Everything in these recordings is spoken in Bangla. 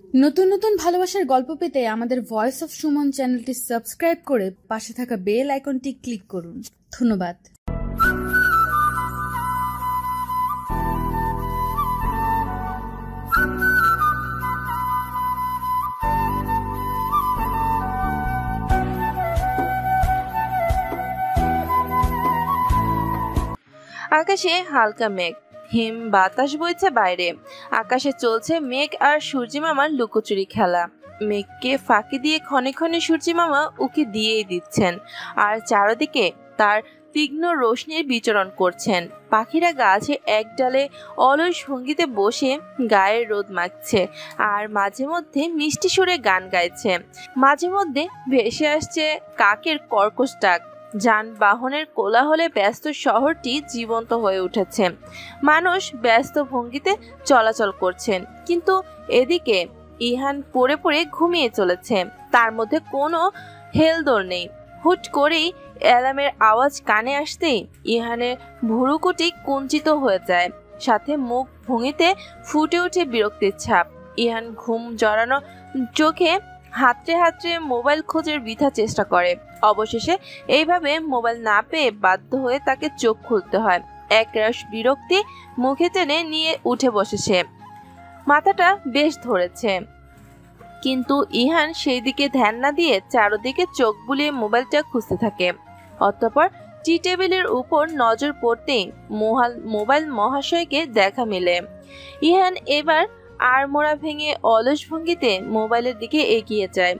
নতুন নতুন ভালোবাসার গল্প পেতে আমাদের ভয়েস অফ সুমন চ্যানেলটি সাবস্ক্রাইব করে পাশে থাকা বেল আইকনটি ক্লিক করুন। ধন্যবাদ। আকাশে হালকা মেঘ, হিম বাতাস বইছে বাইরে। আকাশে চলছে মেঘ আর সূর্যি মামার লুকোচুরি খেলা। মেঘকে ফাঁকি দিয়ে ক্ষণে ক্ষণে সূর্যি মামা উকি দিয়েই দিচ্ছেন, আর চারদিকে তার তীক্ষ্ণ রোশনির বিচরণ করছেন। পাখিরা গাছে এক ডালে অলস ভঙ্গিতে বসে গায়ে রোদ মাখছে, আর মাঝে মধ্যে মিষ্টি সুরে গান গাইছে। মাঝে মধ্যে ভেসে আসছে কাকের কর্কশ ডাক। যানবাহনের কোলাহলে ব্যস্ত শহরটি জীবন্ত হয়ে উঠেছে। মানুষ ব্যস্ত ভঙ্গিতে চলাচল করছেন, কিন্তু এদিকে ইহান পড়ে পড়ে ঘুমিয়ে চলেছে। তার মধ্যে কোনো হেলদোল নেই। হুট করেই অ্যালার্মের আওয়াজ কানে আসতেই ইহানের ভুরুকুটি কুঞ্চিত হয়ে যায়, সাথে মুখ ভঙ্গিতে ফুটে ওঠে বিরক্তির ছাপ। ইহান ঘুম জড়ানো চোখে হাতড়ে হাতড়ে মোবাইল খোঁজার বৃথা চেষ্টা করে। অবশেষে এইভাবে মোবাইল না পেয়ে বাধ্য হয়ে তাকে চোখ খুলতে হয়। একরাশ বিরক্তি মুখে টেনে নিয়ে উঠে বসেছে। মাথাটা বেশ ধরেছে, কিন্তু ইহান সেই দিকে ধ্যান না দিয়ে চারদিকে চোখ বুলিয়ে মোবাইলটা খুঁজতে থাকে। অতঃপর টি টেবিলের উপর নজর পড়তেই মোবাইল মহাশয়কে দেখা মেলে। ইহান এবার আড়মোড়া ভেঙে অলস ভঙ্গিতে মোবাইলের দিকে এগিয়ে যায়।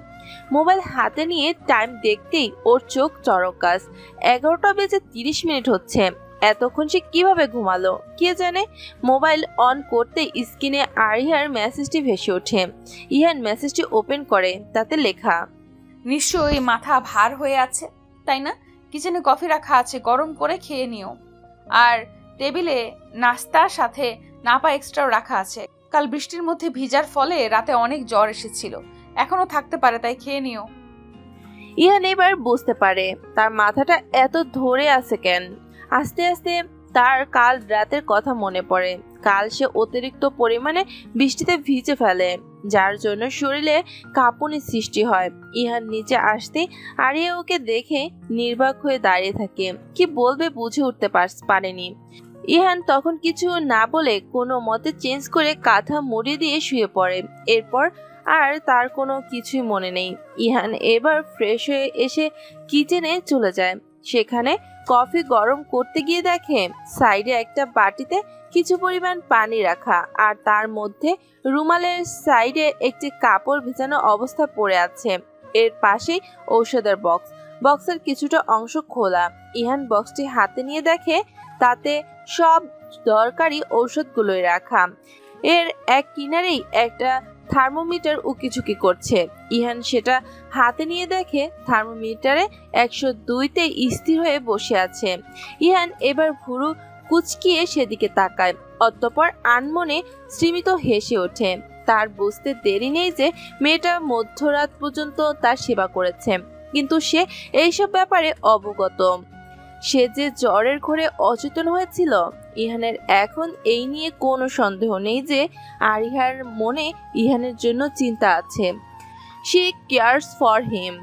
মোবাইল হাতে নিয়ে টাইম দেখতেই ওর চোখ চরকাস। 11:30 হচ্ছে। এতক্ষণ সে কিভাবে ঘুমালো কে জানে। মোবাইল অন করতে স্ক্রিনে আরিহার মেসেজটি ভেসে ওঠে। ইহান মেসেজটি ওপেন করে, তাতে লেখা, নিশ্চয়ই মাথা ভার হয়ে আছে, তাই না? কিচেনে কফি রাখা আছে, গরম করে খেয়ে নিও। আর টেবিলে নাস্তার সাথে নাপা এক্সট্রাও রাখা আছে। কাল বৃষ্টির মধ্যে ভিজার ফলে রাতে অনেক জ্বর এসেছিল, এখনো থাকতে পারে, তাই খেয়ে নিও। ইহান এবার বুঝতে পারে তার মাথাটা এত ধরে আছে কেন। আস্তে আস্তে তার কাল রাতের কথা মনে পড়ে। কাল সে অতিরিক্ত পরিমাণে বৃষ্টিতে ভিজে ফেলে, যার জন্য শরীরে কাঁপুনি সৃষ্টি হয়। ইহান নিচে আসতে আরিয়া ওকে দেখে নির্বাক হয়ে দাঁড়িয়ে থাকে। কি বলবে বুঝে উঠতে পারেনি। ইহান তখন কিছু না বলে কোনো মতে চেঞ্জ করে কাঁথা মুড়ি দিয়ে শুয়ে পড়ে। এরপর আর তার কোনো কিছুই মনে নেই। ইহান এবার ফ্রেশ হয়ে এসে কিচেনে চলে যায়। সেখানে কফি গরম করতে গিয়ে দেখে সাইডে একটা বাটিতে কিছু পরিমাণ পানি রাখা, আর তার মধ্যে রুমালের সাইডে একটি কাপড় ভিজানো অবস্থা পড়ে আছে। এর পাশেই ঔষধের বক্সের কিছুটা অংশ খোলা। ইহান বক্সটি হাতে নিয়ে দেখে তাতে সব দরকারি ঔষধগুলোই রাখা। এর এক কিনারেই একটা থার্মোমিটার উকিঝুঁকি করছে। ইহান সেটা হাতে নিয়ে দেখে থার্মোমিটারে 102-তে স্থির হয়ে বসে আছে। ইহান এবার ভুরু কুচকিয়ে সেদিকে তাকায়। অতঃপর আনমনে স্ত্রীমিত হেসে ওঠে। তার বুঝতে দেরি নেই যে মেয়েটা মধ্যরাত পর্যন্ত তার সেবা করেছে, কিন্তু সে এইসব ব্যাপারে অবগত। সে যে জ্বরের ঘোরে অচেতন হয়েছিল। ইহানের এখন এই নিয়ে কোনো সন্দেহ নেই যে আরিহার মনে ইহানের জন্য চিন্তা আছে। সে কেয়ারস ফর হিম।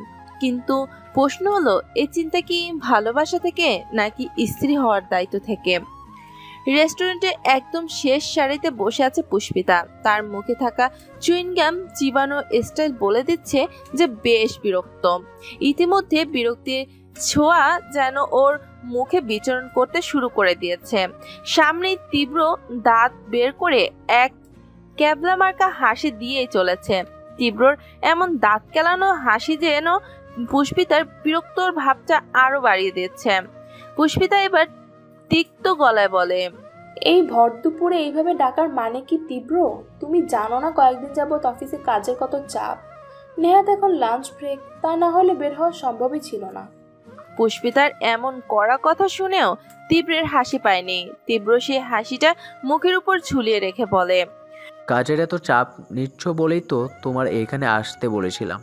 কিন্তু প্রশ্ন হলো, এই চিন্তা কি ভালোবাসা থেকে নাকি স্ত্রী হওয়ার দায়িত্ব থেকে? রেস্টুরেন্টে একদম শেষ সারিতে বসে আছে পুষ্পিতা। তার মুখে থাকা চুইংগাম চিবানো স্টাইল বলে দিচ্ছে যে বেশ বিরক্ত। ইতিমধ্যে বিরক্তির ছোঁয়া যেন ওর মুখে বিচরণ করতে শুরু করে দিয়েছে। সামনেই তীব্র দাঁত বের করে এক ক্যাবলা মার্কা হাসি দিয়েই চলেছে। তীব্রর এমন দাঁত কেলানো হাসি যেন পুষ্পিতার বিরক্তর ভাবটা আরো বাড়িয়ে দিচ্ছে। পুষ্পিতা এবার তিক্ত গলায় বলে, এই ভর দুপুরে এইভাবে ডাকার মানে কি তীব্র? তুমি জানো না কয়েকদিন যাবত অফিসে কাজের কত চাপ। নেহাত এখন লাঞ্চ ব্রেক, তা না হলে বের হওয়া সম্ভবই ছিল না। পুষ্পিতার এমন কড়া কথা শুনেও তীব্রের হাসি পায়নি। তীব্র সেই হাসিটা মুখের উপর ঝুলিয়ে রেখে বলে, কাজের এত চাপ নিচ্ছ বলেই তো তোমার এখানে আসতে বলেছিলাম।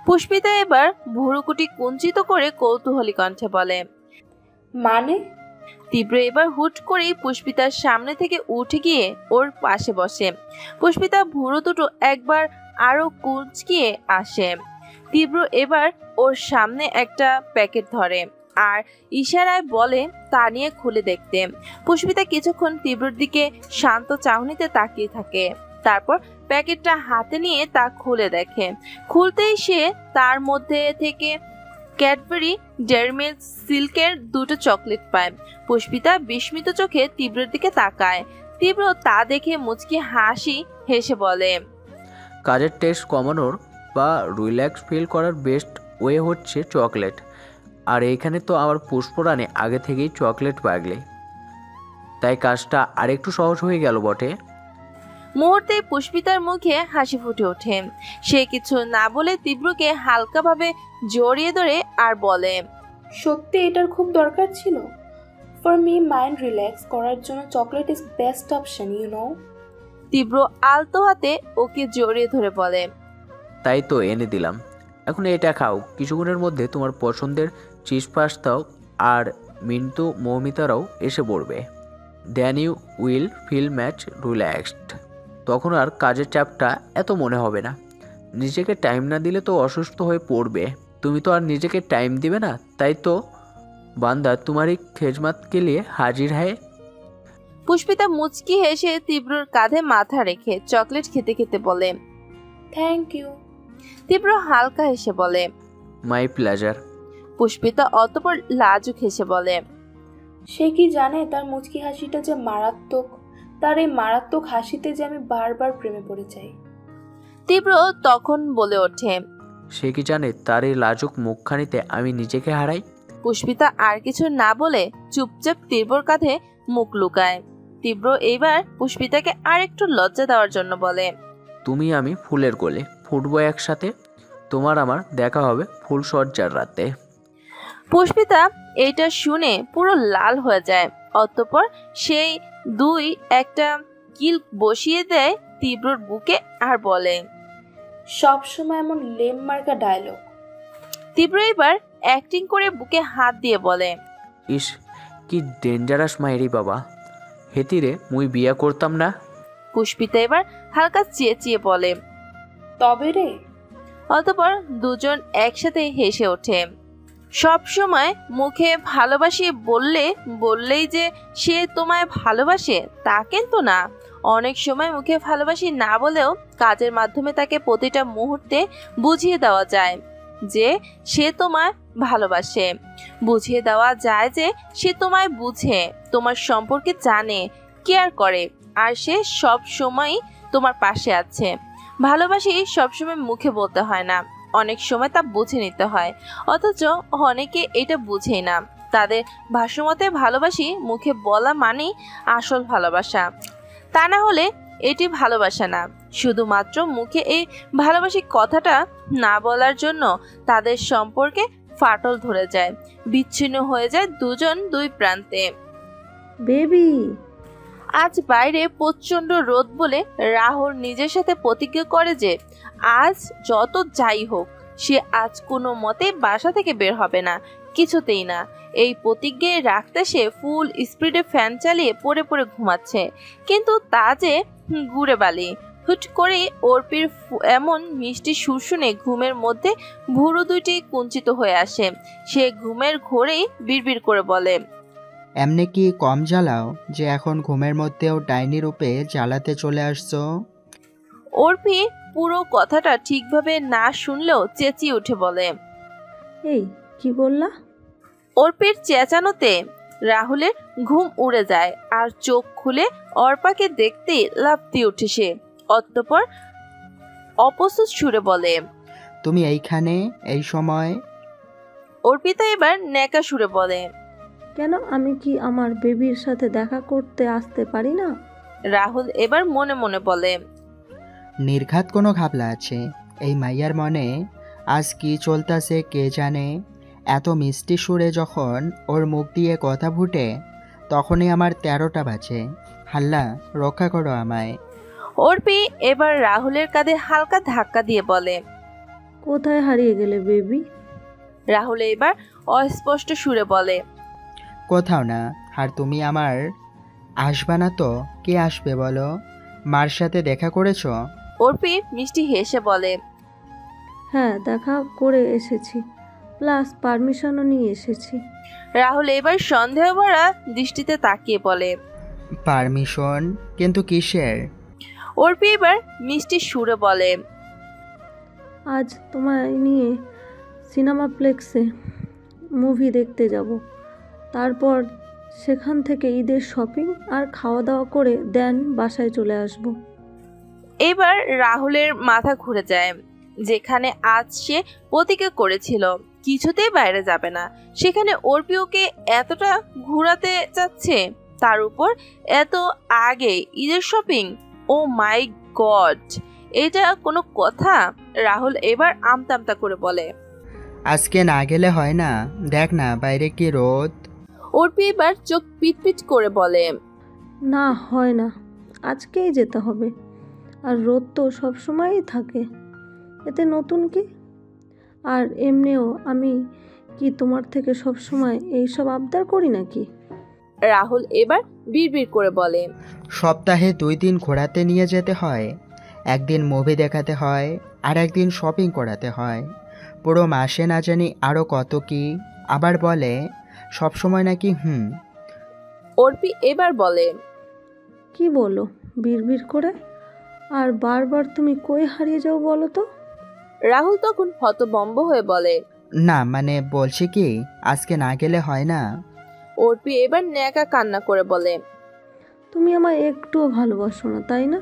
পুষ্পিতা এবার ভুরুকুটি কুঞ্চিত করে কৌতূহলী কণ্ঠে বলে, মানে? তীব্র এবার হুট করেই পুষ্পিতার সামনে থেকে উঠে গিয়ে ওর পাশে বসে। পুষ্পিতা ভুরু দুটো একবার আরো কুঁচকিয়ে আসে। তীব্র এবার ওর সামনে একটা প্যাকেট ধরে আর ইশারায় বলে তা নিয়ে খুলে দেখতে। পুষ্পিতা কিছুক্ষণ তীব্রর দিকে শান্ত চাহনিতে তাকিয়ে থাকে, তারপর প্যাকেটটা হাতে নিয়ে তা খুলে দেখে। খুলতেই সে তার মধ্যে থেকে ক্যাডবেরি ডেয়ারি মিল্ক সিল্কের দুটো চকলেট পায়। পুষ্পিতা বিস্মিত চোখে তীব্রর দিকে তাকায়। তীব্র তা দেখে মুচকি হাসি হেসে বলে, কাজের টেস্ট কমানোর বা রিল্যাক্স ফিল করার বেস্ট ওয়ে হচ্ছে চকলেট। আর এইখানে তো আমার পুষ্পরানী আগে থেকেই চকলেট পাগলে, তাই কাজটা আরেকটু সহজ হয়ে গেল বটে। মুহূর্তে পুষ্পিতার মুখে হাসি ফুটে ওঠে। সে কিছু না বলে তীব্রকে হালকাভাবে জড়িয়ে ধরে আর বলে, সত্যি এটার খুব দরকার ছিল। ফর মি মাইন্ড রিল্যাক্স করার জন্য chocolate is best option, you know. তীব্র আলতো হাতে ওকে জড়িয়ে ধরে বলে, তাই তো এনে দিলাম, এখন এটা খাও। কিছুক্ষণের মধ্যে তোমার পছন্দের চিজ পাস্তাও আর মিন্টু মৌমিতারাও এসে পড়বে। Then you will feel much relaxed. তখন আর কাজের চাপটা এত মনে হবে না। নিজেকে টাইম না দিলে তো অসুস্থ হয়ে পড়বে। তুমি তো আর নিজেকে টাইম দিবে না, তাই তো বান্দা তোমারই খেজমাত কে লিয়ে হাজির হ্যায়। পুষ্পিতা মুচকি হেসে তীব্রর কাঁধে মাথা রেখে চকলেট খেতে খেতে বলে, থ্যাংক ইউ। তীব্র হালকা হেসে বলে, মাই প্লেজার। পুষ্পিতা অতঃপর লাজুক হেসে বলে, সে কি জানে তার মুচকি হাসিটা যে মারাত্মক। তার এই মারাত্মক হাসিতে যে আমি বারবার প্রেমে পড়ে যাই। তীব্র তখন বলে ওঠে, সে কি জানে তার এই লাজুক মুখখানিতে আমি নিজেকে হারাই। পুষ্পিতা আর কিছু না বলে চুপচাপ তীব্রর কাঁধে মুখ লুকায়। তীব্র এইবার পুষ্পিতাকে আর একটু লজ্জা দেওয়ার জন্য বলে, তুমি আমি ফুলের কোলে ফুটবো একসাথে। তোমার আমার দেখা হবে ফুলসজ্জার রাতে। পুষ্পিতা এইটা শুনে পুরো লাল হয়ে যায়। অতঃপর সেই দুই একটা কিল বসিয়ে দেয় তীব্রর বুকে আর বলে, সবসময় এমন লেম মার্কা ডায়লগ। তীব্র এবার অ্যাক্টিং করে বুকে হাত দিয়ে বলে, ইস কি ডেঞ্জারাস মাইরি বাবা, হেতিরে মুই বিয়া করতাম না। পুষ্পিতা এবার হালকা চেঁচিয়ে বলে, তবে রে। অতঃপর দুজন একসাথে হেসে ওঠে। সব সময় মুখে ভালোবাসি বললেই যে সে তোমায় ভালোবাসে তা কিন্তু না। অনেক সময় মুখে ভালোবাসি না বলেও কাজের মাধ্যমে তাকে প্রতিটা মুহূর্তে বুঝিয়ে দেওয়া যায় যে সে তোমায় ভালোবাসে। বুঝিয়ে দেওয়া যায় যে সে তোমায় বুঝে, তোমার সম্পর্কে জানে, কেয়ার করে আর সে সব সময় তোমার পাশে আছে। ভালোবাসি সবসময় মুখে বলতে হয় না, অনেক সময় তা বুঝে নিতে হয়। অথচ অনেকে এটা বুঝেই না। তাদের ভাষ্যমতে ভালোবাসি মুখে বলা মানেই আসল ভালোবাসা। তা না হলে এটি ভালোবাসা না। শুধুমাত্র মুখে এই ভালোবাসি কথাটা না বলার জন্য তাদের সম্পর্কে ফাটল ধরে যায়, বিচ্ছিন্ন হয়ে যায় দুজন দুই প্রান্তে। বেবি, আজ বাইরে প্রচন্ড রোদ বলে রাহুল নিজের সাথে প্রতিজ্ঞা করে যে আজ যত যাই হোক সে আজ কোনো মতে বাসা থেকে বের হবে না, কিছুতেই না। এই প্রতিজ্ঞায় রাখতে সে ফুল স্পিডে ফ্যান চালিয়ে পড়ে পড়ে ঘুমাচ্ছে, কিন্তু তা যে গুড়ে বালি। হুট করে অর্পির এমন মিষ্টি সুর শুনে ঘুমের মধ্যে ভুরু দুইটি কুঞ্চিত হয়ে আসে। সে ঘুমের ঘোরেই বিড়বিড় করে বলে, এমনি কি কম জ্বালাও যে এখন ঘুমের মধ্যেও ডাইনি রূপে জ্বালাতে চলে আসছো? অর্পি পুরো কথাটা ঠিকভাবে না শুনলেও চেঁচিয়ে উঠে বলে, এই কি বললা? অর্পির চেঁচানোতে রাহুলের ঘুম উড়ে যায় আর চোখ খুলে অর্পাকে দেখতে লাফতে উঠে সে। অতঃপর অপস্তুত সুরে বলে, তুমি এইখানে এই সময়? অর্পিতা এবার ন্যাকা সুরে বলে, কেন, আমি কি আমার বেবির সাথে দেখা করতে আসতে পারি না? রাহুল এবার মনে মনে বলে, নির্ঘাত কোনো ঘাবলা আছে এই মাইয়ার মনে। আজ কি চলতাছে কে জানে। এত মিষ্টি সুরে যখন ওর মুখ দিয়ে কথা ফুটে তখনই আমার 13টা বাজে। হাল্লা, রক্ষা করো আমায়। অর্পি এবার রাহুলের কাঁধে হালকা ধাক্কা দিয়ে বলে, কোথায় হারিয়ে গেলে বেবি? রাহুল এবার অস্পষ্ট সুরে বলে, কোথাও না, আর তুমি আমার আসবা না তো কে আসবে বলো? মার সাথে দেখা করেছো? অর্পি মিষ্টি হেসে বলে, হ্যাঁ, দেখা করে এসেছি, প্লাস পারমিশনও নিয়ে এসেছি। রাহুল এবার সন্দেহ ভরা দৃষ্টিতে তাকিয়ে বলে, পারমিশন? কিন্তু কিসের? অর্পি এবার মিষ্টি সুরে বলে, আজ তোমায় নিয়ে সিনেমাপ্লেক্সে মুভি দেখতে যাব, তারপর সেখান থেকে ঈদের শপিং আর খাওয়া দাওয়া করে দেন বাসায় চলে আসব। এবার রাহুলের মাথা ঘুরে যায়। যেখানে আজ সে প্রতিজ্ঞা করেছিল কিছুতেই বাইরে যাবে না, সেখানে অর্পি ওকে এতটা ঘোরাতে চাচ্ছে, তার উপর এত আগে ঈদের শপিং। ও মাই গড, এটা কোনো কথা? রাহুল এবার আমতামতা করে বলে, আজকে না গেলে হয় না? দেখ না বাইরে কি রোদ। অর্পি এবার চোখ পিটপিট করে বলে, না, হয় না, আজকেই যেতে হবে। আর রোদ তো সবসময়ই থাকে, এতে নতুন কি? আর এমনিও আমি কি তোমার থেকে সবসময় এইসব আবদার করি নাকি? রাহুল এবার বিড়বিড় করে বলে, সপ্তাহে 2 দিন ঘোরাতে নিয়ে যেতে হয়, একদিন মুভি দেখাতে হয়, আর একদিন শপিং করাতে হয়, পুরো মাসে না জানি আরও কত কি। আবার বলে সবসময় নাকি অর্পি এবার বলে, কি বলো বিড়বিড় করে? আর বারবার তুমি কই হারিয়ে যাও বলো তো? রাহুল তখন হতভম্ব হয়ে বলে, না মানে বলছি কি আজকে না গেলে হয় না? অর্পি এবার ন্যাকা কান্না করে বলে, তুমি আমায় একটুও ভালোবাসো না, তাই না?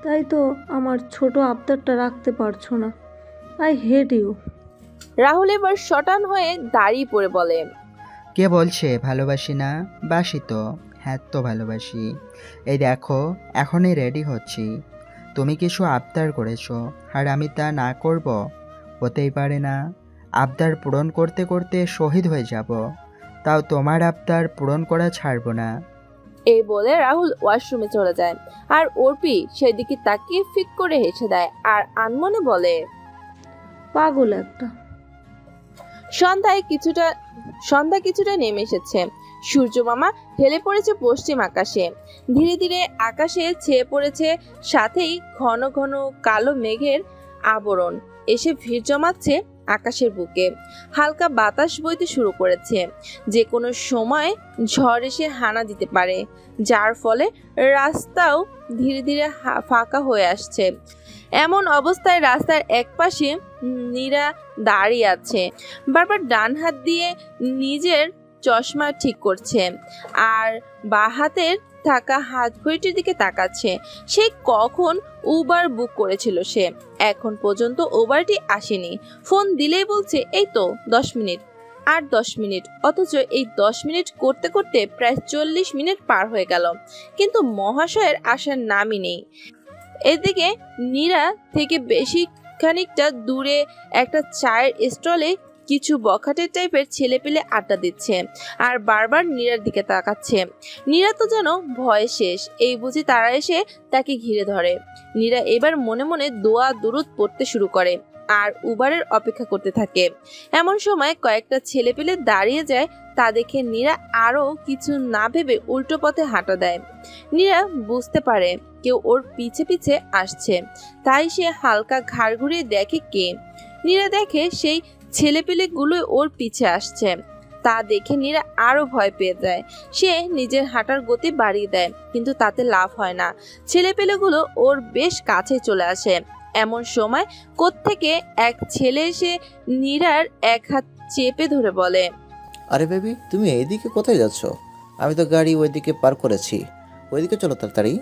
তাই তো আমার ছোট আবদারটা রাখতে পারছো না। I hate you. রাহুল এবার শটান হয়ে দাঁড়িয়ে পড়ে বলে, কে বলছে ভালোবাসি না? বাসি তো, হ্যাঁ তো ভালোবাসি। এই দেখো এখনই রেডি হচ্ছি, তুমি কিছু আবদার করেছো আর আমি তা না করব? হতেই পারে না। আবদার পূরণ করতে করতে শহীদ হয়ে যাব, তাও তোমার আবদার পূরণ করা ছাড়বো না। এই বলে রাহুল ওয়াশরুমে চলে যায়, আর অর্পি সেদিকে তাকিয়ে ফিক করে হেসে দেয় আর আনমনে বলে, পাগল একটা। সন্ধ্যা কিছুটা নেমে এসেছে। সূর্য মামা ঢেলে পড়েছে পশ্চিম আকাশে, ধীরে ধীরে আকাশে ছেয়ে পড়েছে, সাথেই ঘন ঘন কালো মেঘের আবরণ এসে ভিড় জমাচ্ছে আকাশের বুকে। হালকা বাতাস বইতে শুরু করেছে, যে কোনো সময় ঝড় এসে হানা দিতে পারে, যার ফলে রাস্তাও ধীরে ধীরে ফাঁকা হয়ে আসছে। এমন অবস্থায় রাস্তার একপাশে নীরা দাঁড়িয়ে আছে, বারবার ডান হাত দিয়ে নিজের চশমা ঠিক করছে আর বাঁ হাতের থাকা হাত ঘড়িটির দিকে তাকাচ্ছে। সে কখন উবার বুক করেছিল, সে এখন পর্যন্ত উবারটি আসেনি। ফোন দিলেই বলছে এই তো 10 মিনিট, আর 10 মিনিট, অথচ এই 10 মিনিট করতে করতে প্রায় 40 মিনিট পার হয়ে গেল, কিন্তু মহাশয়ের আসার নামই নেই। এদিকে নীরা থেকে বেশি খানিকটা দূরে একটা চায়ের স্টলে কিছু বখাটের টাইপের ছেলেপেলে আড্ডা দিচ্ছে আর বারবার নীরার দিকে তাকাচ্ছে। নীরা তো যেন ভয় শেষ, এই বুঝি তারা এসে তাকে ঘিরে ধরে। নীরা এবার মনে মনে দোয়া দুরুদ পড়তে শুরু করে আর উবারের অপেক্ষা করতে থাকে। এমন সময় কয়েকটা ছেলেপেলে দাঁড়িয়ে যায়, তা দেখে নীরা আরো কিছু না ভেবে উল্টো পথে হাঁটা দেয়। নীরা বুঝতে পারে কেউ ওর পিছে পিছে আসছে, তাই সে হালকা ঘাড় ঘুরিয়ে দেখে কে। নীরা দেখে সেই ছেলেপেলেগুলোই ওর পিছে আসছে, তা দেখে নীরা আরো ভয় পেয়ে যায়। সে নিজের হাঁটার গতি বাড়িয়ে দেয়, কিন্তু তাতে লাভ হয় না। ছেলেপেলেগুলো ওর বেশ কাছে চলে আসে। এমন সময় কোত্থেকে এক ছেলে এসে নীরার এক হাত চেপে ধরে বলে, আরে বেবি, তুমি এইদিকে কোথায় যাচ্ছ? আমি তো গাড়ি ওইদিকে পার করেছি, ওইদিকে চলো তাড়াতাড়ি।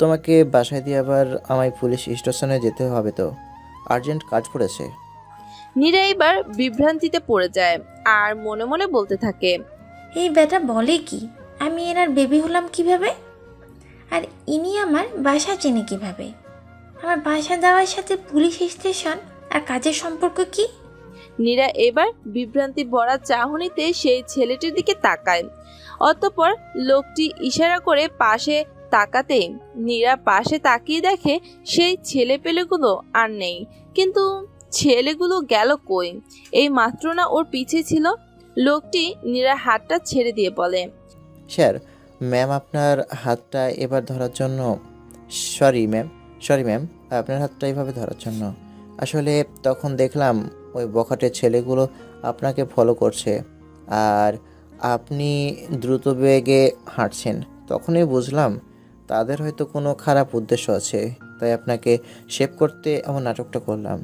তোমাকে বাসায় দিয়ে আবার আমায় পুলিশ স্টেশনে যেতে হবে, তো আর্জেন্ট কাজ পড়েছে। নীরা এবার বিভ্রান্তিতে পড়ে যায় আর মনে মনে বলতে থাকে, এই বেটা বলে কি, আমি এনার বেবি হলাম কিভাবে? আর ইনি আমার বাসা চেনে কিভাবে? আমার বাসা যাওয়ার সাথে পুলিশ স্টেশন আর কাজের সম্পর্ক কি? নীরা এবার বিভ্রান্তি ভরা চাহনিতে সেই ছেলেটির দিকে তাকায়। অতঃপর লোকটি ইশারা করে পাশে তাকাতে নীরা পাশে তাকিয়ে দেখে সেই ছেলেপেলেগুলো আর নেই। কিন্তু ছেলেগুলো গেল কই? এই মাত্র না ওর পিছে ছিল। লোকটি নীরার হাতটা ছেড়ে দিয়ে বলে, স্যার, ম্যাম আপনার হাতটা এবার ধরার জন্য। সরি ম্যাম, আপনার হাতটা এভাবে ধরার জন্য। আসলে তখন দেখলাম ওই বখাটের ছেলেগুলো আপনাকে ফলো করছে আর আপনি দ্রুত বেগে হাঁটছেন। তখনই বুঝলাম তাদের হয়তো কোনো খারাপ উদ্দেশ্য আছে, তাই আপনাকে সেভ করতে এমন নাটকটা করলাম।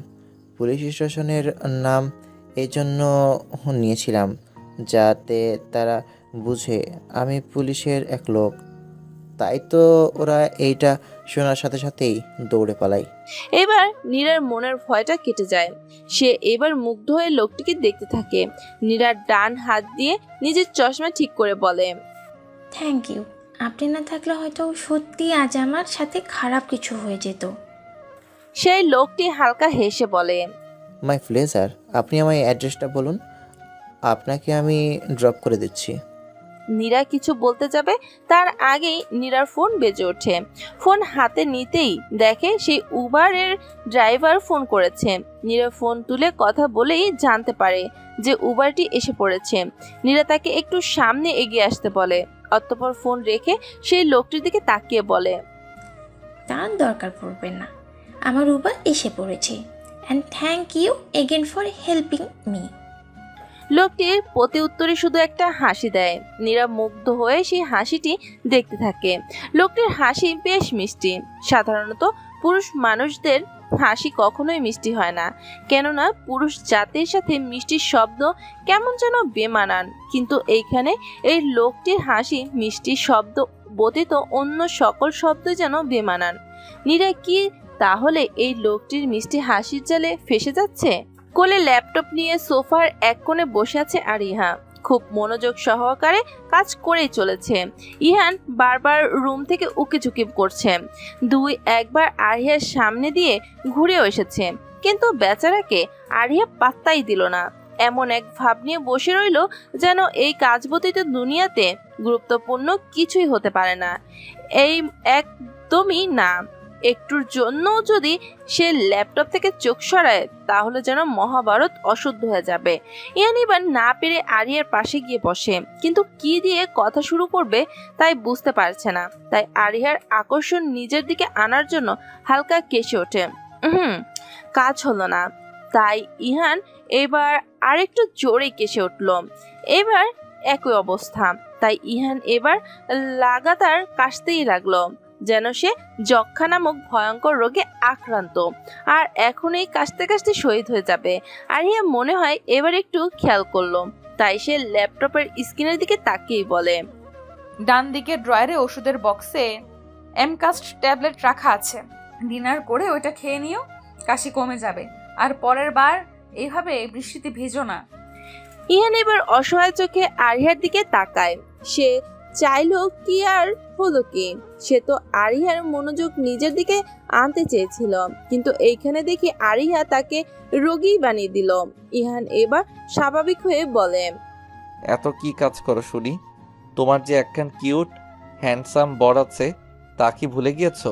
পুলিশ স্টেশনের নাম এই জন্য নিয়েছিলাম যাতে তারা বুঝে আমি পুলিশের এক লোক। তাই তো ওরা এইটা শোনার সাথে সাথেই দৌড়ে পালায়। এবার নীরার মনের ভয়টা কেটে যায়। সে এবার মুগ্ধ হয়ে লোকটিকে দেখতে থাকে। নীরার ডান হাত দিয়ে নিজের চশমা ঠিক করে বলে, থ্যাংক ইউ। আপনি না থাকলে হয়তো সত্যি আজ আমার সাথে খারাপ কিছু হয়ে যেত। সেই লোকটি হালকা হেসে বলে, মাই প্লেজার। আপনি আমায় অ্যাড্রেসটা বলুন, আপনাকে আমি ড্রপ করে দিচ্ছি। নীরা কিছু বলতে যাবে তার আগেই নীরার ফোন বেজে ওঠে। ফোন হাতে নিতেই দেখে সেই উবারের ড্রাইভার ফোন করেছে। নীরা ফোন তুলে কথা বলেই জানতে পারে যে উবারটি এসে পড়েছে। নীরা তাকে একটু সামনে এগিয়ে আসতে বলে। অতঃপর ফোন রেখে সেই লোকটির দিকে তাকিয়ে বলে, তার দরকার পড়বে না, আমার উবার এসে পড়েছে। And thank you again for helping me. লোকটির প্রতি উত্তরে শুধু একটা হাসি দেয়। নীরা মুগ্ধ হয়ে সেই হাসিটি দেখতে থাকে। লোকটির হাসি বেশ মিষ্টি। সাধারণত পুরুষ মানুষদের হাসি কখনোই মিষ্টি হয় না, কেননা পুরুষ জাতির সাথে মিষ্টি শব্দ কেমন যেন বেমানান। কিন্তু এইখানে এই লোকটির হাসি মিষ্টি শব্দ ব্যতীত অন্য সকল শব্দ যেন বেমানান। নীরা কি তাহলে এই লোকটির মিষ্টি হাসির জালে ফেসে যাচ্ছে? কোলে ল্যাপটপ নিয়ে সোফার এক কোণে বসে আছে আরিহা। খুব মনোযোগ সহকারে কাজ করেই চলেছে। ইহান বারবার রুম থেকে উকিঝুঁকি করছে। একবার আরিহার সামনে দিয়ে ঘুরেও এসেছে, কিন্তু বেচারাকে আরিহা পাত্তাই দিল না। এমন এক ভাব নিয়ে বসে রইল যেন এই কাজ ব্যতীত দুনিয়াতে গুরুত্বপূর্ণ কিছুই হতে পারে না। এই একদমই না। একটুর জন্য যদি সে ল্যাপটপ থেকে চোখ সরায় তাহলে যেন মহাভারত অশুদ্ধ হয়ে যাবে। ইয়ান এবার না পেরে আরিয়ার পাশে গিয়ে বসে, কিন্তু কি দিয়ে কথা শুরু করবে তাই বুঝতে পারছে না। তাই আরিয়ার আকর্ষণ নিজের দিকে আনার জন্য হালকা কেসে ওঠে। কাজ হলো না। তাই ইহান এবার আরেকটু জোরে কেসে উঠল। এবার একই অবস্থা। তাই ইহান এবার লাগাতার কাশতেই লাগলো, যেন সে যক্ষা নামক ভয়ঙ্কর রোগে আক্রান্ত, আর এখন এই কাশতে কাশতে শহীদ হয়ে যাবে। আরিয়া মনে হয় এবার একটু খেয়াল করলো, তাই সে ল্যাপটপের স্ক্রিনের দিকে তাকিয়েই বলে, ডান দিকে ড্রয়ারে ওষুধের বক্সে এমকাস্ট ট্যাবলেট রাখা আছে। ডিনার করে ওইটা খেয়ে নিও, কাশি কমে যাবে। আর পরের বার এইভাবে বৃষ্টিতে ভেজো না। ইহান এবার অসহায় চোখে আরিয়ার দিকে তাকায়। সে চাইলো কি আর হলো কি, সে তো আরিহার মনোযোগ নিজের দিকে আনতে চেয়েছিল, কিন্তু এইখানে দেখি আরিহা তাকে রোগী বানিয়ে দিল। ইহান এবার স্বাভাবিক হয়ে বলে, এত কি কাজ করো শুনি? তোমার যে একখান কিউট হ্যান্ডসাম বর আছে তা কি ভুলে গিয়েছো?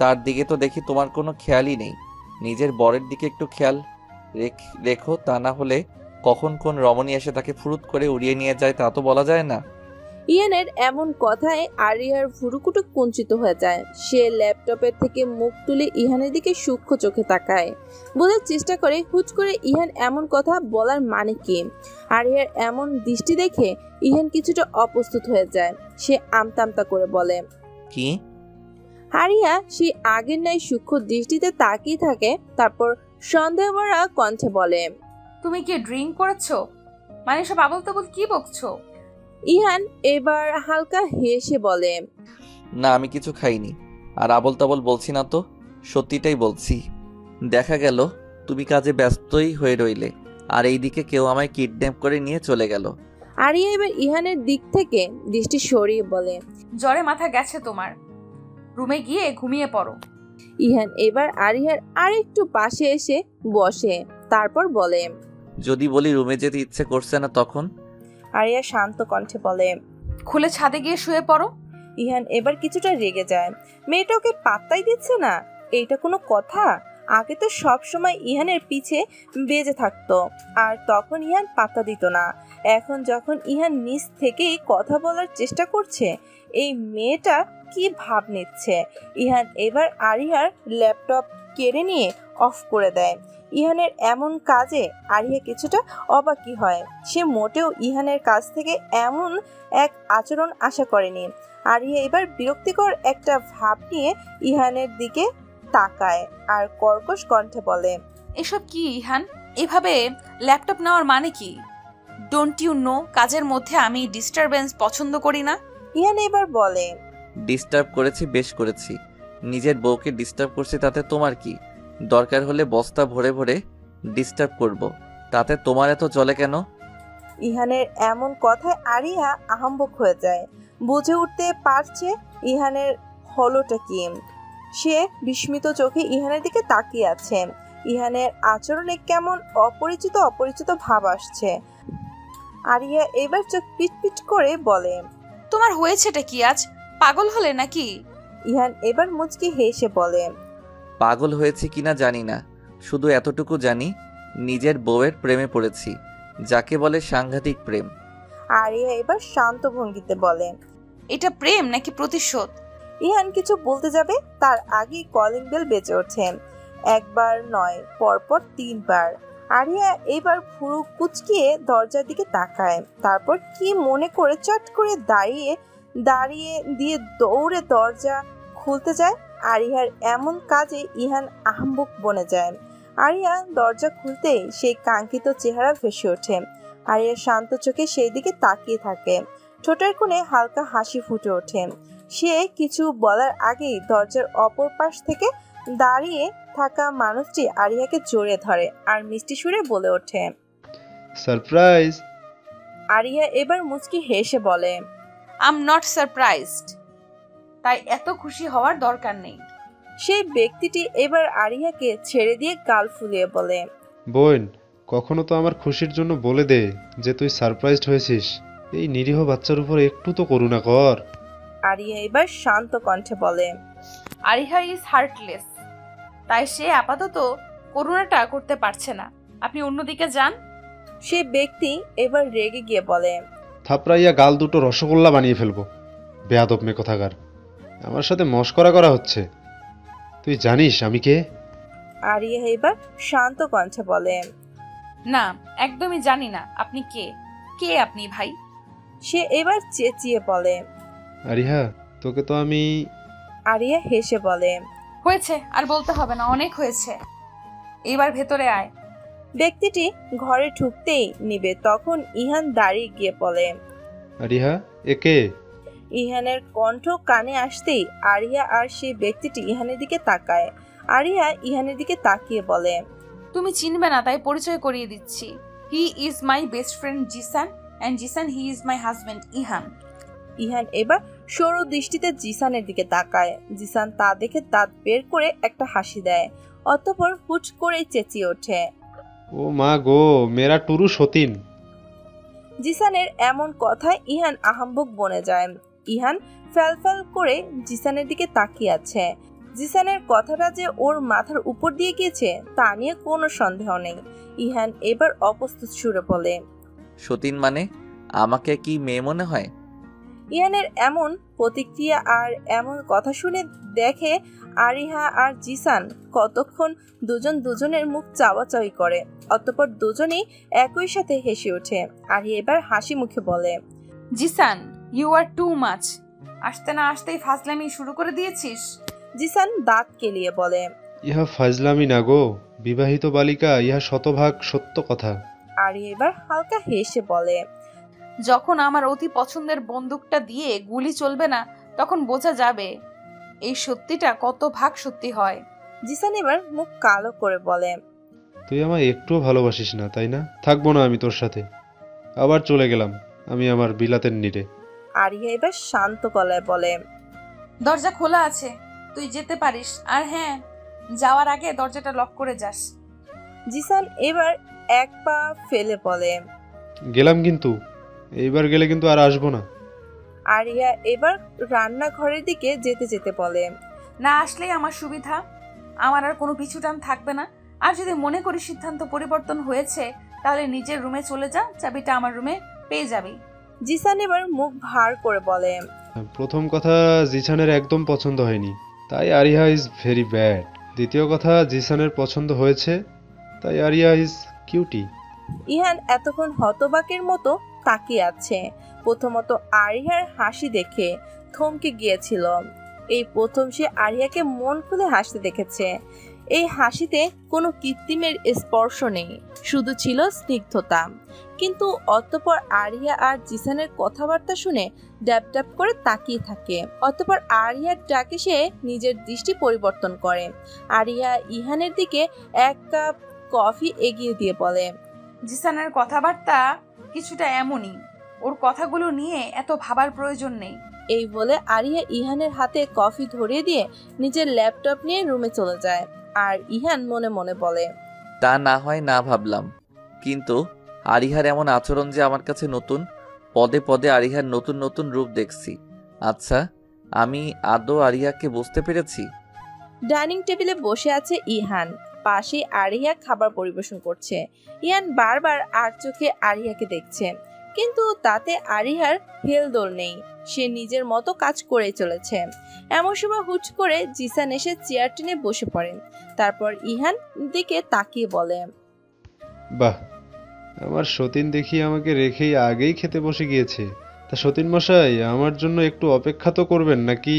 তার দিকে তো দেখি তোমার কোনো খেয়ালই নেই। নিজের বরের দিকে একটু খেয়াল রেখো, তা না হলে কখন কোন রমণী এসে তাকে ফুরুত করে উড়িয়ে নিয়ে যায় তা তো বলা যায় না। ইয়ানের এমন কথায় আরিয়ার ভুরুকুটু কুঞ্চিত হয়ে যায়। সে ল্যাপটপের থেকে মুখ তুলে ইহানের দিকে সূক্ষ্ম চোখে তাকায়, বোঝার চেষ্টা করে হুট করে ইহান এমন কথা বলার মানে কি। আরিয়ার এমন দৃষ্টি দেখে ইহান কিছুটা অপ্রস্তুত হয়ে যায়। সে আমতা আমতা করে বলে, কি? আরিয়া সে আগের ন্যায় সূক্ষ্ম দৃষ্টিতে তাকিয়ে থাকে, তারপর সন্দেহভরা কণ্ঠে বলে, তুমি কি ড্রিঙ্ক করেছো? মানে সব আবল তাবল কি বকছো? ইহান এবার হালকা হেসে বলে, না, আমি কিছু খাইনি। আর আবল তাবল বলছি না তো, সত্যিটাই বলছি। দেখা গেল তুমি কাজে ব্যস্তই হয়ে রইলে, আর এইদিকে কেউ আমায় কিডন্যাপ করে নিয়ে চলে গেল। আরিয়া এবার ইহানের দিক থেকে দৃষ্টি সরিয়ে বলে, জ্বরে মাথা গেছে তোমার, রুমে গিয়ে ঘুমিয়ে পড়ো। ইহান এবার আরিয়ার আরেকটু পাশে এসে বসে, তারপর বলে, যদি বলি রুমে যেতে ইচ্ছে করছে না তখন? আরিয়া শান্ত কণ্ঠে বলে, খুলে ছাদে গিয়ে শুয়ে পড়ো। ইহান এবার কিছুটা রেগে যায়। মেয়েটা ওকে পাত্তাই দিচ্ছে না, এইটা কোনো কথা? আগে তো সব সময় ইহানের পিছে বেজে থাকতো, আর তখন ইহান পাত্তা দিত না। এখন যখন ইহান নিজ থেকেই কথা বলার চেষ্টা করছে, এই মেয়েটা কি ভাব নিচ্ছে। ইহান এবার আরিয়ার ল্যাপটপ কেড়ে নিয়ে অফ করে দেয়। ইহানের এমন কাজে আরিয়া কিছুটা অবাকই হয়। সে মোটেও ইহানের কাছ থেকে এমন এক আচরণ আশা করেনি। আরিয়া এবার বিরক্তিকর একটা ভাব নিয়ে ইহানের দিকে তাকায় আর কর্কশ কণ্ঠে বলে, এসব কি ইহান? এভাবে ল্যাপটপ নেওয়ার মানে কি? ডোন্ট ইউ নো কাজের মধ্যে আমি ডিস্টারবেন্স পছন্দ করি না? ইহান এবার বলে, ডিস্টার্ব করেছি, বেশ করেছি। নিজের বউকে ডিস্টার্ব করছি, তাতে তোমার কি? দরকার হলে বস্তা ভরে ভরে ডিস্টার্ব করব, তাতে তোমার এত চলে কেন? ইহানের এমন কথায় আরিয়া আহম্বক হয়ে যায়। বুঝে উঠতে পারছে ইহানের হলোটা কি। সে বিস্মিত চোখে ইহানের দিকে তাকিয়ে আছে। ইহানের আচরণে কেমন অপরিচিত অপরিচিত ভাব আসছে। আরিয়া এবার চোখ পিটপিট করে বলে, তোমার হয়েছেটা কি আজ? পাগল হলে নাকি? ইহান এবার মুচকি হেসে বলে, পাগল হয়েছে কিনা জানি না, শুধু এতটুকু জানি নিজের বউয়ের প্রেমে পড়েছি, যাকে বলে সাংঘাতিক প্রেম। আরিয়া এবার শান্ত ভঙ্গিতে বলে, এটা প্রেম নাকি প্রতিশোধ? ইহান কিছু বলতে যাবে তার আগেই কলিং বেল বেজে ওঠে। একবার নয়, পরপর 3 বার। আরিয়া এবার ভুরু কুচকিয়ে দরজার দিকে তাকায়। তারপর কি মনে করে চট করে দাঁড়িয়ে দিয়ে দৌড়ে দরজা খুলতে যায়। আরিয়ার এমন কাজে ইহান আহম্বক বনে যায়। আরিয়া দরজা খুলতেই সেই কাঙ্ক্ষিত চেহারা ভেসে ওঠে। আরিয়া শান্ত চোখে সেই দিকে তাকিয়ে থাকে। ঠোঁটের কোণে হালকা হাসি ফুটে ওঠে। সে কিছু বলার আগেই দরজার অপর পাশ থেকে দাঁড়িয়ে থাকা মানুষটি আরিয়াকে জড়িয়ে ধরে আর মিষ্টি সুরে বলে ওঠে, সারপ্রাইজ। আরিয়া এবার মুচকি হেসে বলে, আই এম নট সারপ্রাইজড। তাই এত খুশি হওয়ার দরকার নেই। সেই ব্যক্তিটি এবার আরিয়াকে ছেড়ে দিয়ে গাল ফুলিয়ে বলে, বোন, কখনো তো আমার খুশির জন্য বলে দে যে তুই সারপ্রাইজড হয়েছিস। এই নিরীহ বাচ্চার উপর একটু তো করুণা কর। আরিয়া এবার শান্ত কণ্ঠে বলে, আরিহা ইজ হার্টলেস, তাই সে আপাতত করুণাটা করতে পারছে না। আপনি অন্যদিকে যান। সে ব্যক্তি এবার রেগে গিয়ে বলে, থাপড়াইয়া গাল দুটো রসগোল্লা বানিয়ে ফেলবো। বেয়াদব মেয়ে কোথাকার, আমার সাথে মশকরা করা হচ্ছে। তুই জানিস আমি কে? আরিয়া এবার শান্ত কণ্ঠে বলে, না, একদমই জানি না আপনি কে। কে আপনি ভাই? সে এবার চেঁচিয়ে বলে, আরিহা, তোকে তো আমি। আরিয়া হেসে বলে, হয়েছে, আর বলতে হবে না, অনেক হয়েছে। এবার ভেতরে আয়। ব্যক্তিটি ঘরে ঢুকতেই নিবে তখন ইহান দাঁড়িয়ে গিয়ে বলে, আরিহা, একে? ইহানের কণ্ঠ কানে আসতেই আরিয়া আর সেই ব্যক্তিটি ইহানের দিকে তাকায়। আরিয়া ইহানের দিকে তাকিয়ে বলে, তুমি চিনবে না তাই পরিচয় করিয়ে দিচ্ছি। He is my best friend Zishan, and Zishan he is my husband Ihan. Ihan এবার সরু দৃষ্টিতে জিসানের দিকে তাকায়। জিসান তা দেখে দাঁত বের করে একটা হাসি দেয়। অতঃপর হুট করে চেঁচিয়ে ওঠে, ও মা গো, মেরা টুরু সতীন। জিসানের এমন কথায় ইহান আহম্বক বনে যায়। ইহান ফ্যালফ্যাল করে জিসানের দিকে তাকিয়ে আছে। জিসানের কথাটা যে ওর মাথার উপর দিয়ে গিয়েছে তা নিয়ে কোনো সন্দেহ নেই। ইহান এবার অপ্রস্তুত সুরে বলে, সতীন মানে? আমাকে কি মেয়ে মনে হয়? ইহানের এমন প্রতিক্রিয়া আর এমন কথা শুনে দেখে আরিহা আর জিসান কতক্ষণ দুজনের মুখ চাওয়াচাওয়ি করে। অতঃপর দুজনেই একই সাথে হেসে ওঠে। আরিয়া এবার হাসি মুখে বলে, Jisan, you are too much. আসতে না আসতেই ফাজলামি শুরু করে দিয়েছিস। জিসান দাঁত কেলিয়ে বলে, ইহা ফাজলামি না গো, বিবাহিত বালিকা, ইহা শতভাগ সত্য কথা। আরিয়া এবার হালকা হেসে বলে, যখন আমার অতি পছন্দের বন্দুকটা দিয়ে গুলি চলবে না তখন বোঝা যাবে এই সত্যিটা কত ভাগ সত্যি হয়। জিসান এবার মুখ কালো করে বলে, তুই আমায় একটুও ভালোবাসিস না, তাই না? থাকবো না আমি তোর সাথে। আবার চলে গেলাম আমি আমার বিলাতের নীড়ে। আরিয়া এবার শান্ত গলায় বলে, দরজা খোলা আছে, তুই যেতে পারিস। আর হ্যাঁ, যাওয়ার আগে দরজাটা লক করে যাস। জিসান এবার এক পা ফেলে বলে, গেলাম, কিন্তু এইবার গেলে কিন্তু আর আসবো না। আরিয়া এবার রান্নাঘরের দিকে যেতে যেতে বলে, না আসলেই আমার সুবিধা, আমার আর কোনো পিছুটান থাকবে না। আর যদি মনে করি সিদ্ধান্ত পরিবর্তন হয়েছে তাহলে নিজের রুমে চলে যা, চাবিটা আমার রুমে পেয়ে যাবি। জিসান এবার মুখ ভার করে বলে, প্রথম কথা, জিসানের একদম পছন্দ হয়নি, তাই আরিয়া ইজ ভেরি ব্যাড। দ্বিতীয় কথা, জিসানের পছন্দ হয়েছে, তাই আরিয়া ইজ কিউটি। ইহান এতক্ষণ হতবাকের মতো তাকিয়ে আছে। প্রথমত আরিয়ার হাসি দেখে থমকে গিয়েছিল। এই প্রথম সে আরিয়াকে মন খুলে হাসতে দেখেছে। এই হাসিতে কোনো কৃত্রিমের স্পর্শ নেই, শুধু ছিল স্নিগ্ধতা। কিন্তু অতঃপর আরিয়া আর জিসানের কথাবার্তা শুনে ড্যাব ড্যাব করে তাকিয়ে থাকে। অতঃপর আরিয়ার ডাকে সে নিজের দৃষ্টি পরিবর্তন করে। আরিয়া ইহানের দিকে এক কাপ কফি এগিয়ে দিয়ে বলে, জিসানের কথাবার্তা কিছুটা এমনই, ওর কথাগুলো নিয়ে এত ভাবার প্রয়োজন নেই। এই বলে আরিয়া ইহানের হাতে কফি ধরিয়ে দিয়ে নিজের ল্যাপটপ নিয়ে রুমে চলে যায়। আর ইহান মনে মনে বলে, তা না হয় না ভাবলাম, কিন্তু আরিহার এমন আচরণ যে আমার কাছে নতুন। পদে পদে আরিহার নতুন নতুন রূপ দেখছি। আচ্ছা, আমি আদৌ আরিয়াকে বুঝতে পেরেছি? ডাইনিং টেবিলে বসে আছে ইহান, পাশে আরিয়া খাবার পরিবেশন করছে। ইহান বারবার আর চোখে আরিয়াকে দেখছে, কিন্তু তাতে আরিয়ার হেলদোল নেই। সে নিজের মতো কাজ করে চলেছে। এমন সময় হুট করে জিসান এসে চেয়ার টেনে বসে পড়ে। তারপর ইহান দিকে তাকিয়ে বলে, বাহ, আমার সতীন দেখি আমাকে রেখেই আগেই খেতে বসে গিয়েছে। তা সতীন মশাই, আমার জন্য একটু অপেক্ষা তো করবেন নাকি?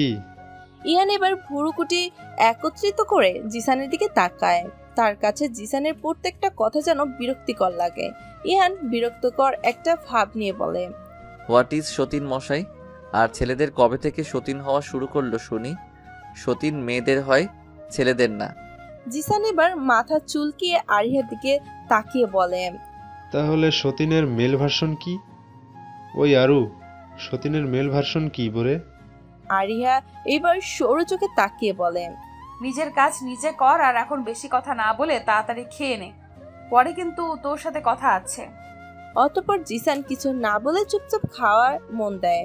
ইহান এবার ভুরুকুটি একত্রিত করে জিসানের দিকে তাকায়। তার কাছে জিসানের প্রত্যেকটা কথা যেন বিরক্তিকর লাগে। ইহান বিরক্তকর একটা ভাব নিয়ে বলে, হোয়াট ইজ সতীন মশাই? আর ছেলেদের কবে থেকে সতীন হওয়া শুরু করলো শুনি? সতীন মেয়েদের হয়, ছেলেদের না। জিসান এবার মাথা চুলকিয়ে আরিয়ার দিকে তাকিয়ে বলে, তাহলে সতীনের মেল ভার্সন কি? ওই আরু, সতীনের মেল ভার্সন কি বলে? আরিয়া এবার সরু চোখে তাকিয়ে বলে, নিজের কাজ নিজে কর, আর এখন বেশি কথা না বলে তাড়াতাড়ি খেয়ে নে, পরে কিন্তু তোর সাথে কথা আছে। অতঃপর জিসান কিছু না বলে চুপচাপ খাওয়ার মন দেয়।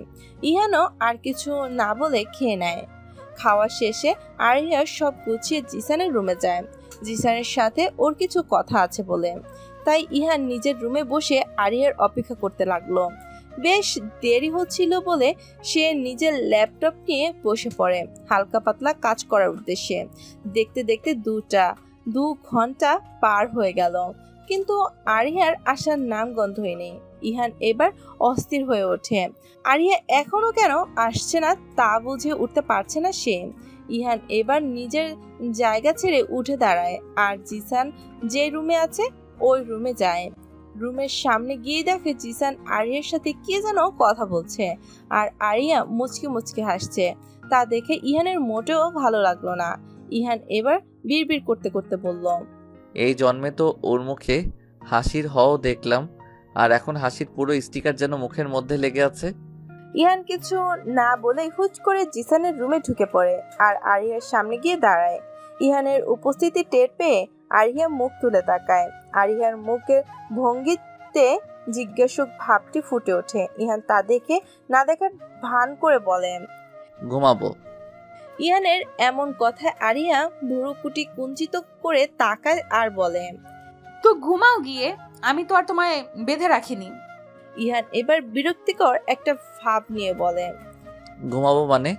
ইহানও আর কিছু না বলে খেয়ে নেয়। খাওয়া শেষে আরিয়া সব গুছিয়ে জিসানের রুমে যায়। জিসানের সাথে ওর কিছু কথা আছে বলে, তাই ইহান নিজের রুমে বসে আরিয়ার অপেক্ষা করতে লাগলো। বেশ দেরি হচ্ছিল বলে সে নিজের ল্যাপটপ নিয়ে বসে পড়ে হালকা পাতলা কাজ করার উদ্দেশ্যে। দেখতে দেখতে 2 ঘন্টা পার হয়ে গেল, কিন্তু আরিয়ার আসার নাম গন্ধই নেই। ইহান এবার অস্থির হয়ে ওঠে। আরিয়া এখনো কেন আসছে না তা বুঝে উঠতে পারছে না সে। ইহান এবার নিজের জায়গা ছেড়ে উঠে দাঁড়ায় আর জিসান যে রুমে আছে ওই রুমে যায়। রুমের সামনে গিয়ে দেখে জিসান আরিয়ার সাথে কি যেন কথা বলছে, আর আরিয়া মুচকি মুচকি হাসছে। তা দেখে ইহানের মোটেও ভালো লাগলো না। ইহান এবার বিড়বিড় করতে করতে বলল, এই জন্মে তো ওর মুখে হাসির হও দেখলাম, আর এখন হাসির পুরো স্টিকার যেন মুখের মধ্যে লেগে আছে। ইহান কিছু না বলেই হুট করে জিসানের রুমে ঢুকে পড়ে আর আরিয়ার সামনে গিয়ে দাঁড়ায়। ইহানের উপস্থিতি টের পেয়ে আরিয়া মুখ তুলে তাকায়। আরিয়ার মুখের ভঙ্গিতে জিজ্ঞাসক ভাবটি ফুটে ওঠে। ইহান তা দেখে না দেখার ভান করে বলে, ঘুমাবো। ইহানের এমন কথায় আরিয়া ভুরুকুটি কুঞ্চিত করে তাকায় আর বলে, তো ঘুমাও গিয়ে, আমি তো আর তোমায় বেঁধে রাখিনি। ইহান এবার বিরক্তিকর একটা ভাব নিয়ে বলে, ঘুমাবো মানে?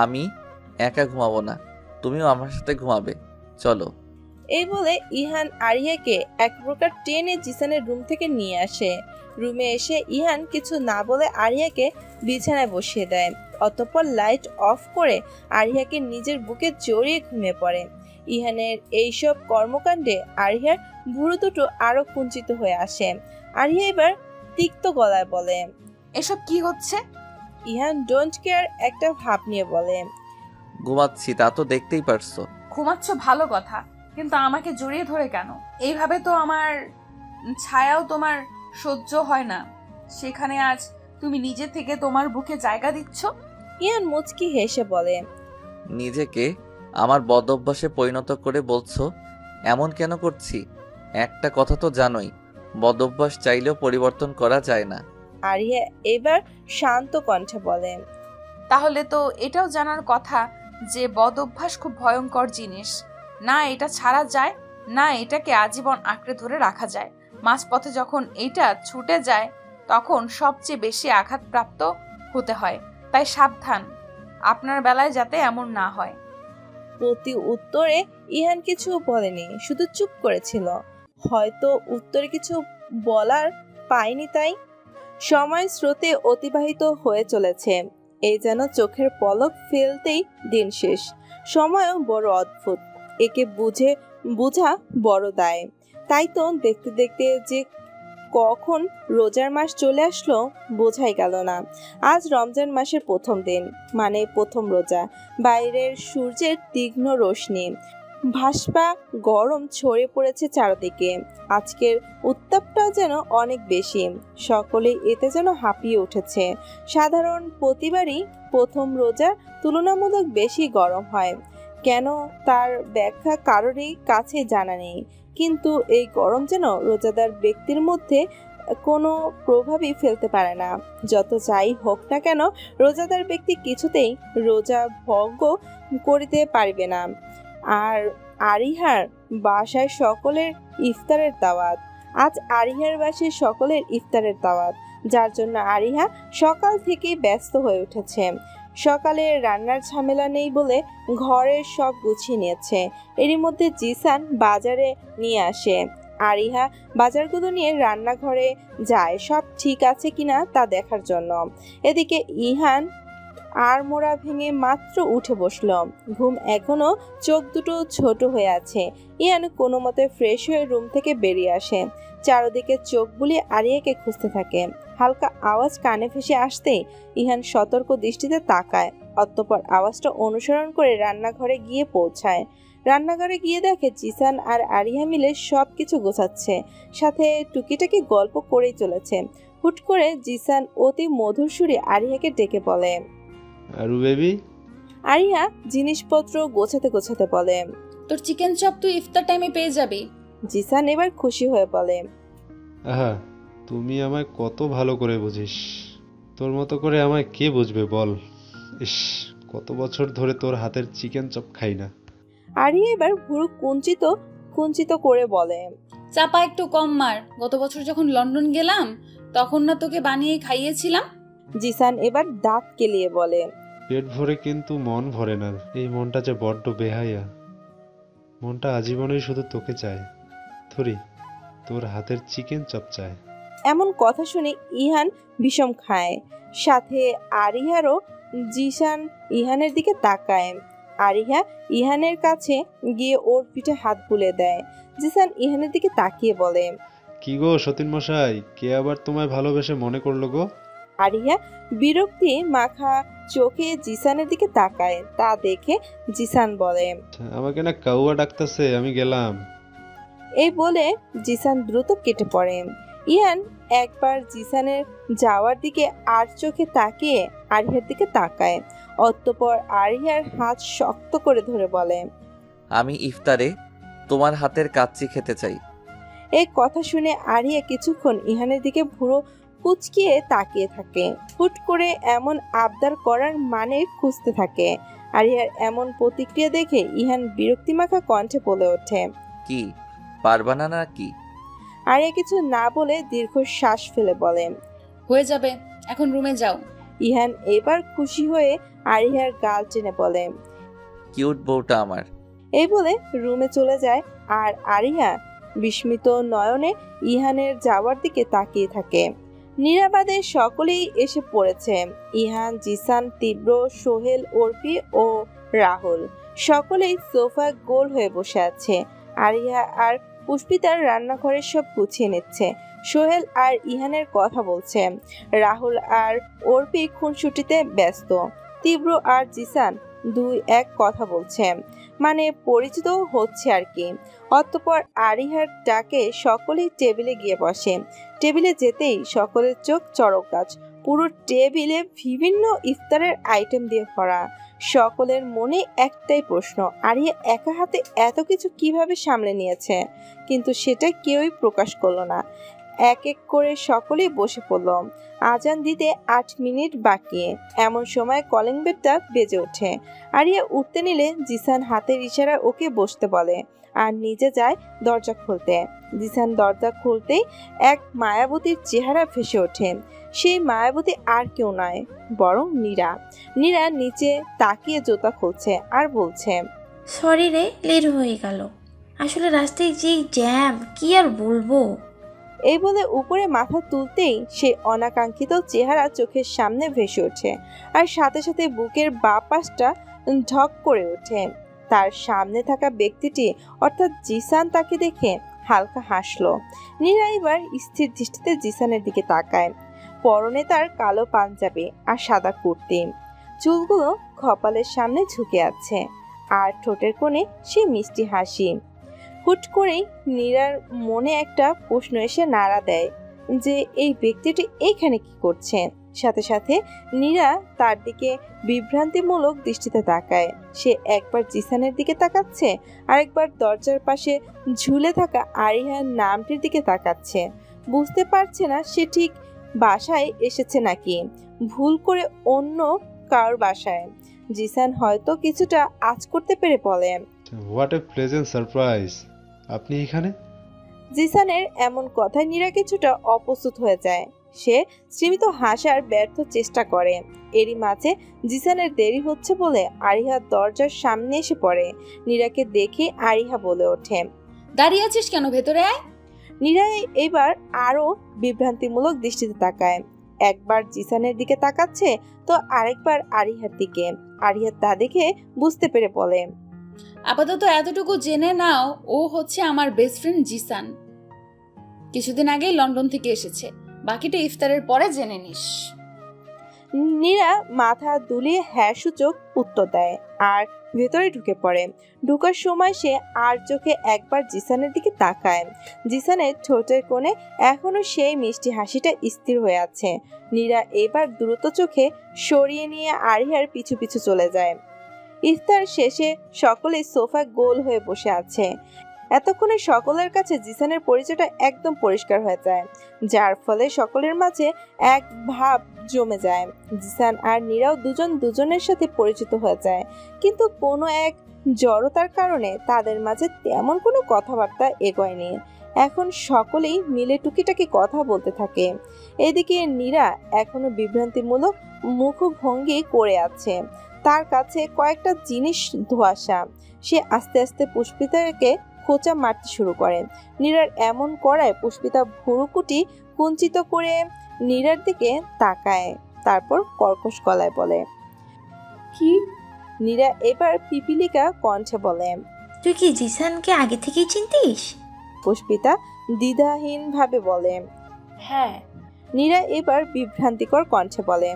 আমি একা ঘুমাবো না, তুমিও আমার সাথে ঘুমাবে, চলো। এই বলে ইহান আরিয়াকে এক প্রকার টেনে জিসানের রুম থেকে নিয়ে আসে। রুমে এসে ইহান কিছু না বলে আরিয়াকে বিছানায় বসিয়ে দেয়। অতঃপর লাইট অফ করে আরিয়াকে নিজের বুকে জড়িয়ে ঘুমিয়ে পড়ে। ইহানের এইসব কর্মকাণ্ডে আরিয়ার ভুরু দুটো আরো কুঞ্চিত হয়ে আসে। আরিয়া এবার তিক্ত গলায় বলে, এসব কি হচ্ছে? ইহান ডোন্ট কেয়ার একটা ভাব নিয়ে বলে, ঘুমাচ্ছি, তা তো দেখতেই পারছো। ঘুমাচ্ছ ভালো কথা, কিন্তু আমাকে জড়িয়ে ধরে কেন? এইভাবে তো আমার ছায়াও তোমার সহ্য হয় না। সেখানে আজ তুমি নিজে থেকে তোমার বুকে জায়গা দিচ্ছ। ইহান মুচকি হেসে বলে, নিজেকে আমার বদ অভ্যাসে পরিণত করে বলছো এমন কেন করছি? একটা কথা তো জানোই, বদ অভ্যাস চাইলেও পরিবর্তন করা যায় না। আরিয়া এবার শান্ত কণ্ঠে বলে, তাহলে তো এটাও জানার কথা যে বদ অভ্যাস খুব ভয়ঙ্কর জিনিস। না এটা ছাড়া যায়, না এটাকে আজীবন আঁকড়ে ধরে রাখা যায়। মাঝপথে যখন এটা ছুটে যায় তখন সবচেয়ে বেশি আঘাতপ্রাপ্ত হতে হয়। তাই সাবধান, আপনার বেলায় যাতে এমন না হয়। প্রতি উত্তরে ইহান কিছু বলেনি, শুধু চুপ করেছিল। হয়তো উত্তরে কিছু বলার পায়নি তাই। সময় স্রোতে অতিবাহিত হয়ে চলেছে, এই যেন চোখের পলক ফেলতেই দিন শেষ। সময়ও বড় অদ্ভুত, একে বোঝা বড় দায়। তাই তো দেখতে দেখতে যে কখন রোজার মাস চলে আসলো বোঝাই গেল না। আজ রমজান মাসের প্রথম দিন, মানে প্রথম রোজা। বাইরের সূর্যের তীক্ষ্ণ রোশনি, ভাসপা গরম ছড়িয়ে পড়েছে চারদিকে। আজকের উত্তাপটাও যেন অনেক বেশি, সকলেই এতে যেন হাঁপিয়ে উঠেছে। সাধারণ প্রতিবারই প্রথম রোজা তুলনামূলক বেশি গরম হয়, কেন তার ব্যাখ্যা কারোরই কাছে জানা নেই। কিন্তু এই গরম যেন রোজাদার ব্যক্তির মধ্যে কোনো প্রভাবই ফেলতে পারে না। যত যাই হোক না কেন, রোজাদার ব্যক্তি কিছুতেই রোজা ভঙ্গ করিতে পারবে না। আর আরিহার বাসায় সকলের ইফতারের দাওয়াত। আজ আরিহার বাসায় সকলের ইফতারের দাওয়াত, যার জন্য আরিহা সকাল থেকেই ব্যস্ত হয়ে উঠেছে। সকালে রান্নার ঝামেলা নেই বলে ঘরের সব গুছিয়ে নিয়েছে। এরই মধ্যে জিসান বাজারে নিয়ে আসে। আরিহা বাজারগুলো নিয়ে রান্নাঘরে যায় সব ঠিক আছে কিনা তা দেখার জন্য। এদিকে ইহান আড়মোড়া ভেঙে মাত্র উঠে বসলো। ঘুম এখনো চোখ দুটো ছোট হয়ে আছে। ইহান কোনো মতে ফ্রেশ হয়ে রুম থেকে বেরিয়ে আসে। চারদিকে চোখ বুলিয়ে আরিয়াকে খুঁজতে থাকে। হালকা আওয়াজ কানে ভেসে আসতেই ইহান সতর্ক দৃষ্টিতে তাকায়। অতঃপর আওয়াজটা অনুসরণ করে রান্নাঘরে গিয়ে পৌঁছায়। রান্নাঘরে গিয়ে দেখে জিসান আর আরিয়া মিলে সব কিছু গোছাচ্ছে, সাথে টুকিটাকি গল্প করেই চলেছে। হুট করে জিসান অতি মধুর সুরে আরিয়াকে ডেকে বলে, আরু বেবি। আরিয়া জিনিসপত্র গোছাতে গোছাতে বলে, তোর চিকেন চপ তুই ইফতার টাইমে পেয়ে যাবি। জিসান এবার খুশি হয়ে বলে, আহা, তুমি আমায় কত ভালো করে বুঝিস। তোর মতো করে আমায় কে বুঝবে বল। ইস, কত বছর ধরে তোর হাতের চিকেন চপ খাই না। আরিয়া এবার ভুরু কুঞ্চিত করে বলে, চাপা একটু কম মার, গত বছর যখন লন্ডন গেলাম তখন না তোকে বানিয়ে খাইয়েছিলাম। জিসান এবার দাঁত কেলিয়ে বলে, পেট ভরে কিন্তু মন ভরে না। এই মনটা যে বড্ড বেহায়া। মনটা আজীবনই শুধু তোকে চায়। থুরি, তোর হাতের চিকেন চপ চায়। এমন কথা শুনে ইহান বিষম খায়। সাথে আরিহারও। জিসান ইহানের দিকে তাকায়। আরিহা ইহানের কাছে গিয়ে ওর পিঠে হাত বুলে দেয়। জিসান ইহানের দিকে তাকিয়ে বলে, কি গো সতীন মশাই, কে আবার তোমায় ভালোবেসে মনে করলো গো? আরিহা বিরক্তি মাখা চোখে জিসানের দিকে তাকায়। তা দেখে জিসান বলে, আমাকে না কাউয়া ডাকতেছে, আমি গেলাম। এই বলে জিসান দ্রুত কেটে পড়ে। ইহান একবার জিসানের যাওয়ার দিকে আর চোখে তাকিয়ে আরিহার দিকে তাকায়। অতঃপর আরিহার হাত শক্ত করে ধরে বলে, আমি ইফতারে তোমার হাতের কাচ্চি খেতে চাই। এই কথা শুনে আরিয়া কিছুক্ষণ ইহানের দিকে ভুরু কুচকিয়ে তাকিয়ে থাকে। হুট করে এমন আবদার করার মানে খুঁজতে থাকে। আরিয়ার এমন প্রতিক্রিয়া দেখে ইহান বিরক্তিমাখা কণ্ঠে বলে ওঠে, কি পারবা না নাকি? আরিয়া কিছু না বলে দীর্ঘ শ্বাস ফেলে বলে, হয়ে যাবে, এখন রুমে যাও। ইহান এবার খুশি হয়ে আরিয়ার গাল টেনে বলে, কিউট বউটা আমার। এই বলে রুমে চলে যায়। আর আরিয়া বিস্মিত নয়নে ইহানের যাওয়ার দিকে তাকিয়ে থাকে। নিরাবাদে সকলেই এসে পড়েছে। ইহান, জিসান, তীব্র, সোহেল, অর্পি ও রাহুল সকলেই সোফায় গোল হয়ে বসে আছে। আরিয়া আর পুষ্পিতার রান্নাঘরের সব গুছিয়ে নিচ্ছে। সোহেল আর ইহানের কথা বলছে। রাহুল আর অর্পি খুনসুটিতে ব্যস্ত। তীব্র আর জিসান দুই এক কথা বলছে, মানে পরিচিত হচ্ছে আর কি। অতঃপর আরিহার ডাকে সকলেই টেবিলে গিয়ে বসে। টেবিলে যেতেই সকলের চোখ চড়ক গাছ। পুরো টেবিলে বিভিন্ন ইফতারের আইটেম দিয়ে ভরা। সকলের মনে একটাই প্রশ্ন, আরিয়া একা হাতে এত কিছু কিভাবে সামলে নিয়েছে। কিন্তু সেটা কেউই প্রকাশ করলো না। এক এক করে সকলেই বসে পড়ল। আজান দিতে 8 মিনিট বাকি। এমন সময় কলিং বেলটা বেজে ওঠে। আরিয়া উঠতে নিলে জিসান হাতের ইশারায় ওকে বসতে বলে আর নিজে যায় দরজা খুলতে। জিসান দরজা খুলতেই এক মায়াবতীর চেহারা ভেসে ওঠে। সেই মায়াবতী আর কেউ নয়, বরং নীরা। নীরা নিচে তাকিয়ে জুতা খুলছে আর বলছে, সরি রে, লেট হয়ে গেল। আসলে রাস্তায় যে জ্যাম, কি আর বলবো। এই বলে উপরে মাথা তুলতেই সেই অনাকাঙ্ক্ষিত চেহারা চোখের সামনে ভেসে ওঠে আর সাথে সাথে বুকের বাঁ পাশটা ঢক করে ওঠে। তার সামনে থাকা ব্যক্তিটি অর্থাৎ জিসান তাকে দেখে হালকা হাসলো। নীরা এবার স্থির দৃষ্টিতে জিসানের দিকে তাকায়। পরনে তার কালো পাঞ্জাবি আর সাদা কুর্তি, চুলগুলো কপালের সামনে ঝুঁকে আছে আর ঠোঁটের কোণে সেই মিষ্টি হাসি। হুট করেই নীরার মনে একটা প্রশ্ন এসে নাড়া দেয় যে এই ব্যক্তিটি এইখানে কি করছে। সাথে সাথে নীরা তার দিকে বিভ্রান্তিমূলক দৃষ্টিতে তাকায়। সে একবার জিসানের দিকে তাকাচ্ছে, আরেকবার দরজার পাশে ঝুলে থাকা আরিহার নামটির দিকে তাকাচ্ছে। বুঝতে পারছে না সে ঠিক বাসায় এসেছে নাকি ভুল করে অন্য কার বাসায়। জিসান হয়তো কিছুটা আঁচ করতে পেরে বলে, হোয়াট এ প্লেজেন্ট সারপ্রাইজ, আপনি এখানে? জিসানের এমন কথায় নীরা কিছুটা অপ্রস্তুত হয়ে যায়। সে সীমিত হাসার ব্যর্থ চেষ্টা করে। এরই মাঝে জিসানের দেরি হচ্ছে বলে আরিহা দরজার সামনে এসে পড়ে। নীরাকে দেখে আরিহা বলে ওঠে, দাঁড়িয়ে আছিস কেন, ভেতরে আয়। নীরা এবার আরো বিভ্রান্তিমূলক দৃষ্টিতে তাকায়। একবার জিসানের দিকে তাকাচ্ছে তো আরেকবার আরিহার দিকে। আরিহা তা দেখে বুঝতে পেরে বলে, আপাতত এতটুকু জেনে নাও, ও হচ্ছে আমার বেস্ট ফ্রেন্ড জিসান। কিছুদিন আগেই লন্ডন থেকে এসেছে, বাকিটা ইফতারের পরে জেনে নিস। নীরা মাথা দুলিয়ে হ্যাঁ সূচক উত্তর দেয় আর ভেতরে ঢুকে পড়ে। ঢুকার সময় সে আর চোখে একবার জিসানের দিকে তাকায়। জিসানের ঠোঁটের কোণে এখনো সেই মিষ্টি হাসিটা স্থির হয়ে আছে। নীরা এবার দ্রুত চোখে সরিয়ে নিয়ে আরিহার পিছু পিছু চলে যায়। ইফতার শেষে সকলে সোফা গোল হয়ে বসে আছে। এতক্ষণে সকলের কাছে জিসানের পরিচয়টা একদম পরিষ্কার হয়ে যায়, যার ফলে সকলের মাঝে এক ভাব জমে যায়। জিসান আর নীরাও দুজন দুজনের সাথে পরিচিত হয়ে যায়, কিন্তু কোনো এক জড়তার কারণে তাদের মাঝে তেমন কোনো কথাবার্তা এগোয়নি। এখন সকলেই মিলে টুকিটাকি কথা বলতে থাকে। এদিকে নীরা এখনো বিভ্রান্তিমূলক মুখভঙ্গি করে আছে। তার কাছে কয়েকটা জিনিস ধোঁয়াশা। সে আস্তে আস্তে পুষ্পিতাকে খোঁচা মারতে শুরু করে। নীরার এমন করায় পুষ্পিতা ভুরুকুটি কুঞ্চিত করে নীরার দিকে তাকায়, তারপর কর্কশ গলায় বলে, কি? নীরা এবার পিপিলিকা কণ্ঠে বলে, তুই কি জিসানকে আগে থেকেই চিনতিস? পুষ্পিতা দ্বিধাহীন ভাবে বলে, হ্যাঁ। নীরা এবার বিভ্রান্তিকর কণ্ঠে বলে,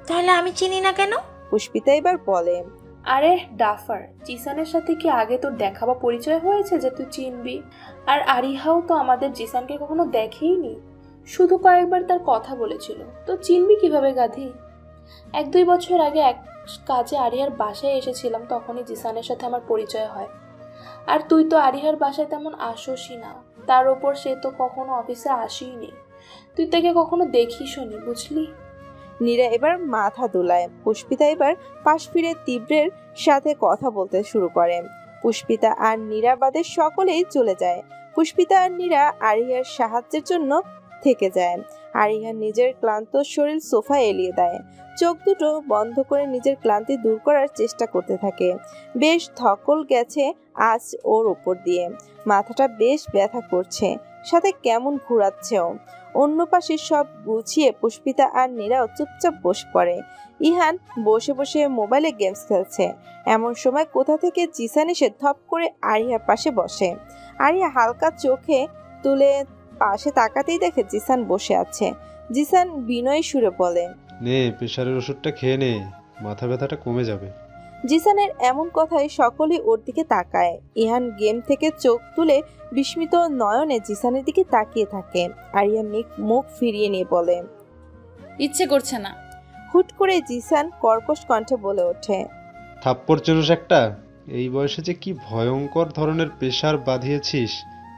তাহলে আমি চিনি না কেন? পুষ্পিতা এবার বলে, আরে ডাফার, জিসানের সাথে কি আগে তোর দেখা বা পরিচয় হয়েছে যে তুই চিনবি? আর আরিহাও তো আমাদের জিসানকে কখনো দেখেইনি, শুধু কয়েকবার তার কথা বলেছিল। তো চিনবি কিভাবে গাধি? 1-2 বছর আগে এক কাজে আরিহার বাসায় এসেছিলাম, তখনই জিসানের সাথে আমার পরিচয় হয়। আর তুই তো আরিহার বাসায় তেমন আসোসই না, তার ওপর সে তো কখনো অফিসে আসেইনি, তুই তাকে কখনো দেখিসও নি, বুঝলি? নীরা এবার মাথা দোলায়। পুষ্পিতা এবার পাশ ফিরে তীব্রের সাথে কথা বলতে শুরু করে। পুষ্পিতা আর নীরা বাদে সকলেই চলে যায়। পুষ্পিতা আর নীরা আরিহার সাহায্যের জন্য থেকে যায়। আরিহা নিজের ক্লান্ত শরীর সোফায় এলিয়ে দেয়, চোখ দুটো বন্ধ করে নিজের ক্লান্তি দূর করার চেষ্টা করতে থাকে। বেশ ধকল গেছে আজ ওর উপর দিয়ে, মাথাটা বেশ ব্যথা করছে, সাথে কেমন ঘুরাচ্ছেও। অন্য পাশে সব গুছিয়ে পুষ্পিতা আর নীরাও চুপচাপ বসে পড়ে। ইহান বসে বসে মোবাইলে গেমস খেলছে। এমন সময় কোথা থেকে জিসান এসে ধপ করে আরিহার পাশে বসে। আরিহা হালকা চোখে তুলে পাশে তাকাতেই দেখে জিসান বসে আছে। জিসান বিনয়ী সুরে বলে, নে প্রেশারের ওষুধটা খেয়ে নে, মাথা ব্যথাটা কমে যাবে। জিসানের এমন কথায় সকলেই ওর দিকে তাকায়। ইহান গেম থেকে চোখ তুলে বিস্মিত নয়নে জিসানের দিকে তাকিয়ে থাকে। আরিয়া মুখ ফিরিয়ে নিয়ে বলে, ইচ্ছে করছে না। হুট করে জিসান কর্কশ কণ্ঠে বলে ওঠে, থাপ্পড় চলুস একটা। এই বয়সে যে কি ভয়ঙ্কর ধরনের প্রেশার বাঁধিয়েছিস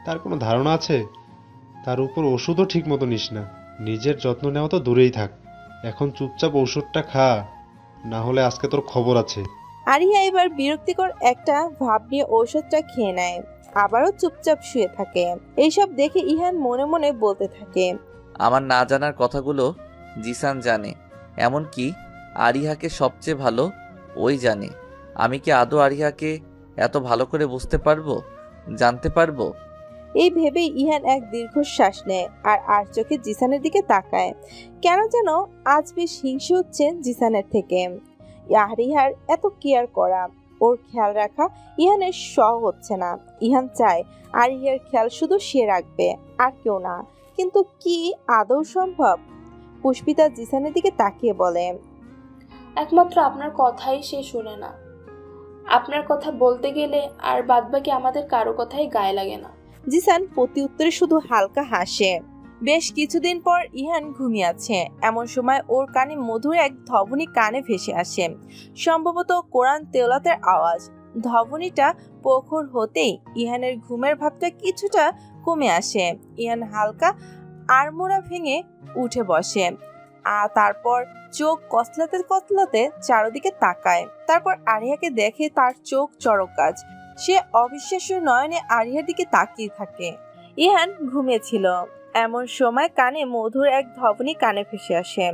তার কোনো ধারণা আছে? তার উপর ওষুধও ঠিক মতো নিস না। নিজের যত্ন নেওয়া তো দূরেই থাক, এখন চুপচাপ ওষুধটা খা, না হলে আজকে তোর খবর আছে। আরিয়া এবার বিরক্তিকর একটা ভাব নিয়ে ঔষধটা খেয়ে নেয়, আবারও চুপচাপ শুয়ে থাকে। এইসব দেখে ইহান মনে মনে বলতে থাকে, আমার না জানার কথাগুলো জিসান জানে, এমনকি আরিহাকে সবচেয়ে ভালো ওই জানে। আমি কি আদৌ আরিহাকে এত ভালো করে বুঝতে পারবো, জানতে পারবো? এই ভেবেই ইহান এক দীর্ঘশ্বাস নেয় আর চোখে জিসানের দিকে তাকায়। কেন যেন আজ বেশ হিংসে হচ্ছে জিসানের থেকে। আরিহার এত কেয়ার করা, ওর খেয়াল রাখা ইহানের সহ হচ্ছে না। ইহান চায় আরিহার খেয়াল শুধু সে রাখবে, আর কেউ না। কিন্তু কি আদৌ সম্ভব? পুষ্পিতা জিসানের দিকে তাকিয়ে বলে, একমাত্র আপনার কথাই সে শুনে না। আপনার কথা বলতে গেলে আর বাদবাকি আমাদের কারো কথাই গায়ে লাগে না। জিসান প্রতি উত্তরে শুধু হালকা হাসে। বেশ কিছুদিন পর ইহান ঘুমিয়ে আছে, এমন সময় ওর কানে মধুর এক ধ্বনি কানে ভেসে আসে, সম্ভবত কোরআন তেলাওয়াতের আওয়াজ। ধ্বনিটা প্রখর হতেই ইহানের ঘুমের ভাবটা কিছুটা কমে আসে। ইহান হালকা আড়মোড়া ভেঙে উঠে বসে, আর তারপর চোখ কসলাতে কসলাতে চারদিকে তাকায়। তারপর আরিয়াকে দেখে তার চোখ চড়ক গাছ। সে অবিশ্বাস্য নয়নে আরিয়ার দিকে তাকিয়ে থাকে। ইহান ঘুমিয়েছিল, এমন সময় কানে মধুর এক ধ্বনি কানে ভেসে আসে,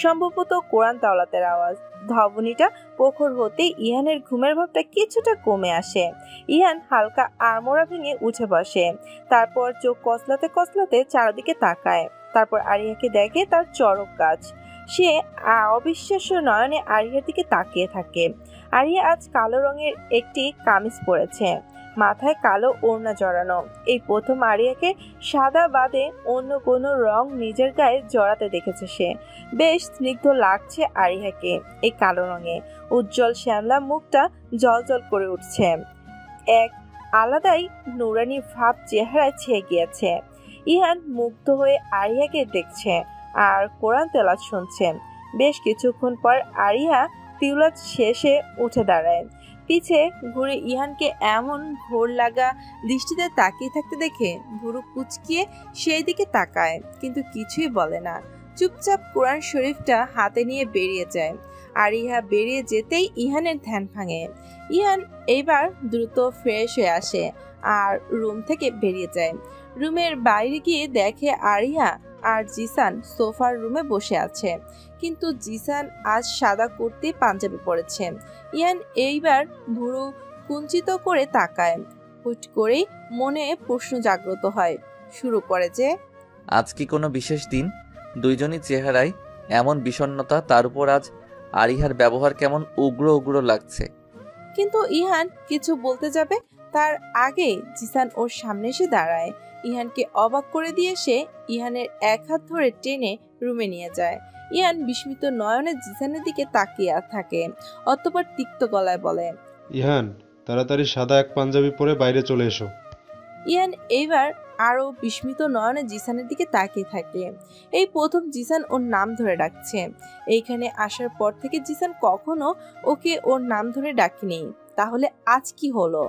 সম্ভবত কোরআন তেলাওয়াতের আওয়াজ। ধ্বনিটা প্রখর হতেই ইহানের ঘুমের ভাবটা কিছুটা কমে আসে। ইহান হালকা আড়মোড়া ভেঙে উঠে বসে, তারপর চোখ কসলাতে কসলাতে চারদিকে তাকায়। তারপর আরিয়াকে দেখে তার চড়ক গাছ। সে অবিশ্বাস্য নয়নে আরিয়ার দিকে তাকিয়ে থাকে। আরিয়া আজ কালো রঙের একটি কামিজ পরেছে, মাথায় কালো ওড়না জড়ানো। এই প্রথম আরিয়াকে সাদা বাদে অন্য কোনো রং নিজের গায়ে জড়াতে দেখেছে সে। বেশ স্নিগ্ধ লাগছে আরিয়াকে এই কালো রঙে। উজ্জ্বল শ্যামলা মুখটা জলজল করে উঠছে, এক আলাদাই নুরানি ভাব চেহারায় ছেয়ে গিয়েছে। ইহান মুগ্ধ হয়ে আরিয়াকে দেখছে আর কোরআন তেলাওয়াত শুনছে। বেশ কিছুক্ষণ পর আরিয়া তিলাওয়াত শেষে উঠে দাঁড়ায়। পিছে ঘুরে ইহানকে এমন ঘোর লাগা দৃষ্টিতে তাকিয়ে থাকতে দেখে ভুরু কুচকিয়ে সেই দিকে তাকায়, কিন্তু কিছুই বলে না। চুপচাপ কোরআন শরীফটা হাতে নিয়ে বেরিয়ে যায়। আরিয়া বেরিয়ে যেতেই ইহানের ধ্যান ভাঙে। ইহান এইবার দ্রুত ফ্রেশ হয়ে আসে আর রুম থেকে বেরিয়ে যায়। রুমের বাইরে গিয়ে দেখে আরিয়া আর জিসান সোফার রুমে বসে আছে, কিন্তু জিসান আজ সাদা কুর্তি পাঞ্জাবি পরেছে। ইয়ান এইবার ভুরু কুঞ্চিত করে তাকায়। হুট করেই মনে প্রশ্ন জাগ্রত হয়, শুরু করে যে, আজ কি কোনো বিশেষ দিন? দুইজনই চেহারায় এমন বিষণ্ণতা, তার উপর আজ আরিহার ব্যবহার কেমন উগ্র উগ্র লাগছে। কিন্তু ইহান কিছু বলতে যাবে তার আগে জিসান ওর সামনে এসে দাঁড়ায়। ইহানকে অবাক করে দিয়ে সে ইহানের এক হাত ধরে টেনে রুমে নিয়ে যায়। ইহান বিস্মিত নয়নে জিসানের দিকে তাকিয়ে থাকে, অতঃপর তিক্ত গলায় বলে, ইহান, তাড়াতাড়ি সাদা এক পাঞ্জাবি পরে বাইরে চলে এসো। ইহান এইবার আরো বিস্মিত নয়নে জিসানের দিকে তাকিয়ে থাকে। এই প্রথম জিসান ওর নাম ধরে ডাকছে। এইখানে আসার পর থেকে জিসান কখনো ওকে ওর নাম ধরে ডাকেনি, তাহলে আজ কি হলো?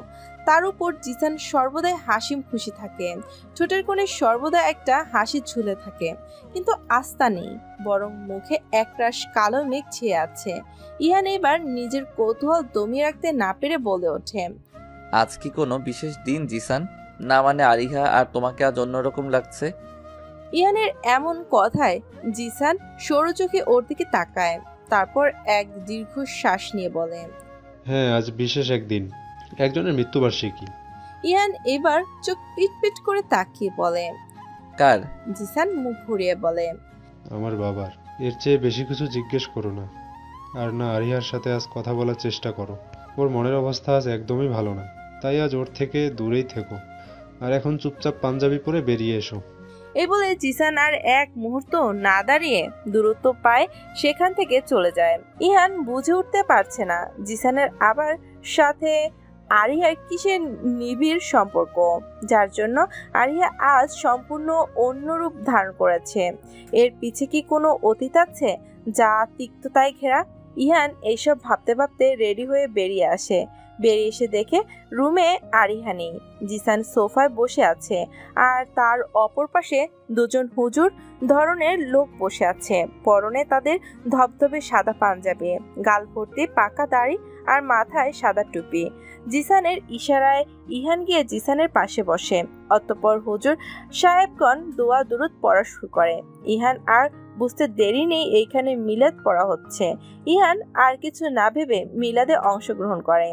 তার উপর জিসান সর্বদাই হাসি খুশি থাকে, ঠোঁটের কোণে সর্বদা একটা হাসি ঝুলে থাকে, কিন্তু আজ তা নেই, বরং মুখে একরাশ কালো মেঘ ছেয়ে আছে। ইহান এবার নিজের কৌতূহল দমিয়ে রাখতে না পেরে বলে ওঠে, আজ কি কোনো বিশেষ দিন জিসান? না মানে আরিহা আর তোমাকে আজ অন্যরকম লাগছে। ইহানের এমন কথায় জিসান সরু চোখে ওর দিকে তাকায়, তারপর এক দীর্ঘ শ্বাস নিয়ে বলে, হ্যাঁ, আজ বিশেষ একদিন, একজনের মৃত্যুবার্ষিকী। ইহান এবার চোখ পিট পিট করে তাকিয়ে বলে, কার? জিসান মুখ ঘুরিয়ে বলে, আমার বাবার। এর চেয়ে বেশি কিছু জিজ্ঞেস করো না, আর না আরিহার সাথে আজ কথা বলার চেষ্টা করো। ওর মনের অবস্থা আজ একদমই ভালো না, তাই আজ ওর থেকে দূরেই থেকো। আর এখন চুপচাপ পাঞ্জাবি পরে বেরিয়ে এসো। এই বলে জিসান আর এক মুহূর্ত না দাঁড়িয়ে দূরত্ব পায় সেখান থেকে চলে যায়। ইহান বুঝে উঠতে পারছে না জিসানের আবার সাথে আরিহার কিসের নিবিড় সম্পর্ক, যার জন্য আরিহা আজ সম্পূর্ণ অন্য রূপ ধারণ করেছে। এর পিছে কি কোনো অতীত আছে যা তিক্ততায় ঘেরা? ইহান এইসব ভাবতে ভাবতে রেডি হয়ে বেরিয়ে আসে। বেরিয়ে এসে দেখে রুমে আরিহা নেই। জিসান সোফায় বসে আছে আর তার অপর পাশে দুজন হুজুর ধরনের লোক বসে আছে। পরনে তাদের ধবধবে সাদা পাঞ্জাবি, গাল ভর্তি পাকা দাড়ি আর মাথায় সাদা টুপি। জিসানের ইশারায় ইহান গিয়ে জিসানের পাশে বসে। অতঃপর হুজুর সাহেবগণ দোয়া দুরুদ পড়া শুরু করে। ইহান আর বুঝতে দেরি নেই এইখানে মিলাদ পড়া হচ্ছে। ইহান আর কিছু না ভেবে মিলাদে অংশগ্রহণ করে।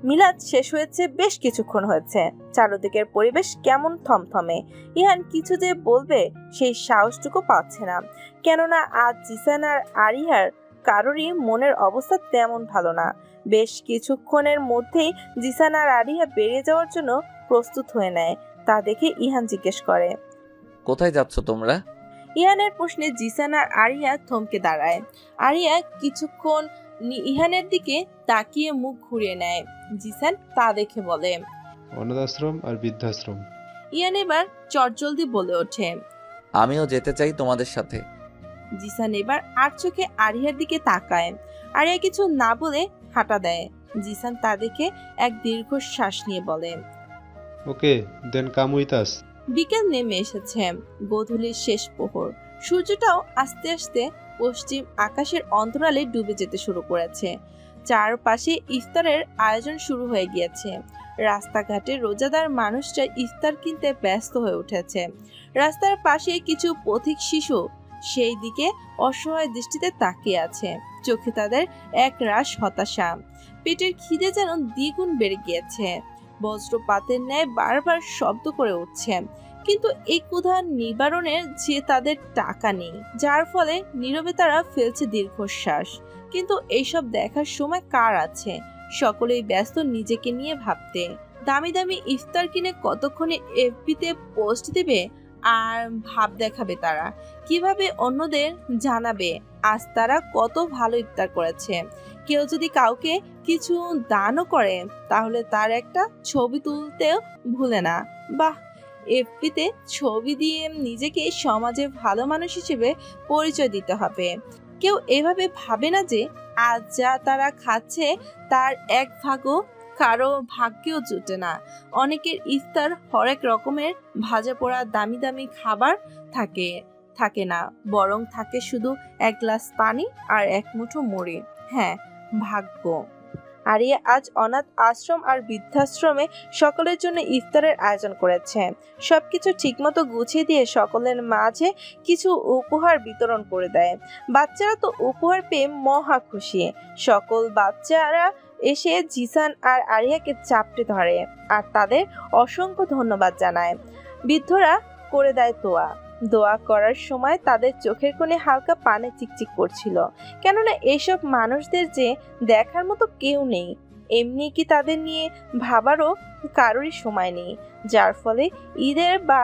মিলাদ শেষ হয়েছে, বেশ কিছুক্ষণ হয়েছে। চারদিকের পরিবেশ কেমন থমথমে। ইহান কিছু যে বলবে সেই সাহসটুকু পাচ্ছে না, কেননা আজ জিসান আর আরিহার কারোরই মনের অবস্থা তেমন ভালো না। বেশ কিছুক্ষণের মধ্যেই জিসান আর আরিহা বেরিয়ে যাওয়ার জন্য প্রস্তুত হয়ে নেয়। তা দেখে ইহান জিজ্ঞেস করে, কোথায় যাচ্ছ তোমরা? ইহানের প্রশ্নে জিসান আর আরিয়া থমকে দাঁড়ায়। আরিয়া কিছুক্ষণ ইহানের দিকে তাকিয়ে মুখ ঘুরিয়ে নেয়। জিসান তা দেখে বলে, অনাথ আশ্রম আর বৃদ্ধাশ্রম। ইহান এবার চটজলদি বলে ওঠে, আমিও যেতে চাই তোমাদের সাথে। জিসান এবার আর চোখে আরিয়ার দিকে তাকায়। আরিয়া কিছু না বলে হাঁটা দেয়। জিসান তা দেখে এক দীর্ঘ শ্বাস নিয়ে বলে, ওকে দেন কাম উইথ আস। বিকেল নেমে এসেছে, গোধূলির শেষ প্রহর। সূর্যটাও আস্তে আস্তে পশ্চিম আকাশের অন্তরালে ডুবে যেতে শুরু করেছে। চারপাশে ইফতারের আয়োজন শুরু হয়ে গিয়েছে। রাস্তাঘাটে রোজাদার মানুষরা ইফতার কিনতে ব্যস্ত হয়ে উঠেছে। রাস্তার পাশে কিছু পথিক শিশু সেই দিকে অসহায় দৃষ্টিতে তাকিয়ে আছে। চোখে তাদের এক রাশ হতাশা। পেটের খিদে যেন দ্বিগুণ বেড়ে গিয়েছে। বজ্রপাতের ন্যায় বারবার শব্দ করে উঠছে, কিন্তু এই ক্ষুধা নিবারণের যে তাদের টাকা নেই, যার ফলে নীরবে তারা ফেলছে দীর্ঘশ্বাস। কিন্তু এইসব দেখার সময় কার আছে? সকলেই ব্যস্ত নিজেকে নিয়ে ভাবতে। দামি দামি ইফতার কিনে কতক্ষণে এফবিতে পোস্ট দেবে আর ভাব দেখাবে তারা, কিভাবে অন্যদের জানাবে আজ তারা কত ভালো ইফতার করেছে। কেউ যদি কাউকে কিছু দানও করে তাহলে তার একটা ছবি তুলতেও ভুলে না। বাহ, এফবিতে ছবি দিয়ে নিজেকে সমাজে ভালো মানুষ হিসেবে পরিচয় দিতে হবে। কেউ এভাবে ভাবে না যে আজ যা তারা খাচ্ছে তার এক ভাগও কারো ভাগ্যেও জুটে না। অনেকের ইফতার হরেক রকমের ভাজা পোড়া দামি দামি খাবার থাকে না, বরং থাকে শুধু এক গ্লাস পানি আর এক মুঠো মুড়ি। হ্যাঁ, ভাগ্য। আরিয়া আজ অনাথ আশ্রম আর বৃদ্ধাশ্রমে সকলের জন্য ইফতারের আয়োজন করেছে। সবকিছু ঠিকমতো গুছিয়ে দিয়ে সকলের মাঝে কিছু উপহার বিতরণ করে দেয়। বাচ্চারা তো উপহার পেয়ে মহা খুশি। সকল বাচ্চারা এসে জিসান আর আরিয়াকে চাপটে ধরে আর তাদের অসংখ্য ধন্যবাদ জানায়। বৃদ্ধরা করে দেয় দোয়া করার সময় তাদের চোখের কোণে হালকা পানি চিকচিক করছিল, কেননা এইসব মানুষদের যে দেখার মতো কেউ নেই। এমনি কি তাদের নিয়ে ভাবারও কারোরই সময় নেই, যার ফলে ঈদের বা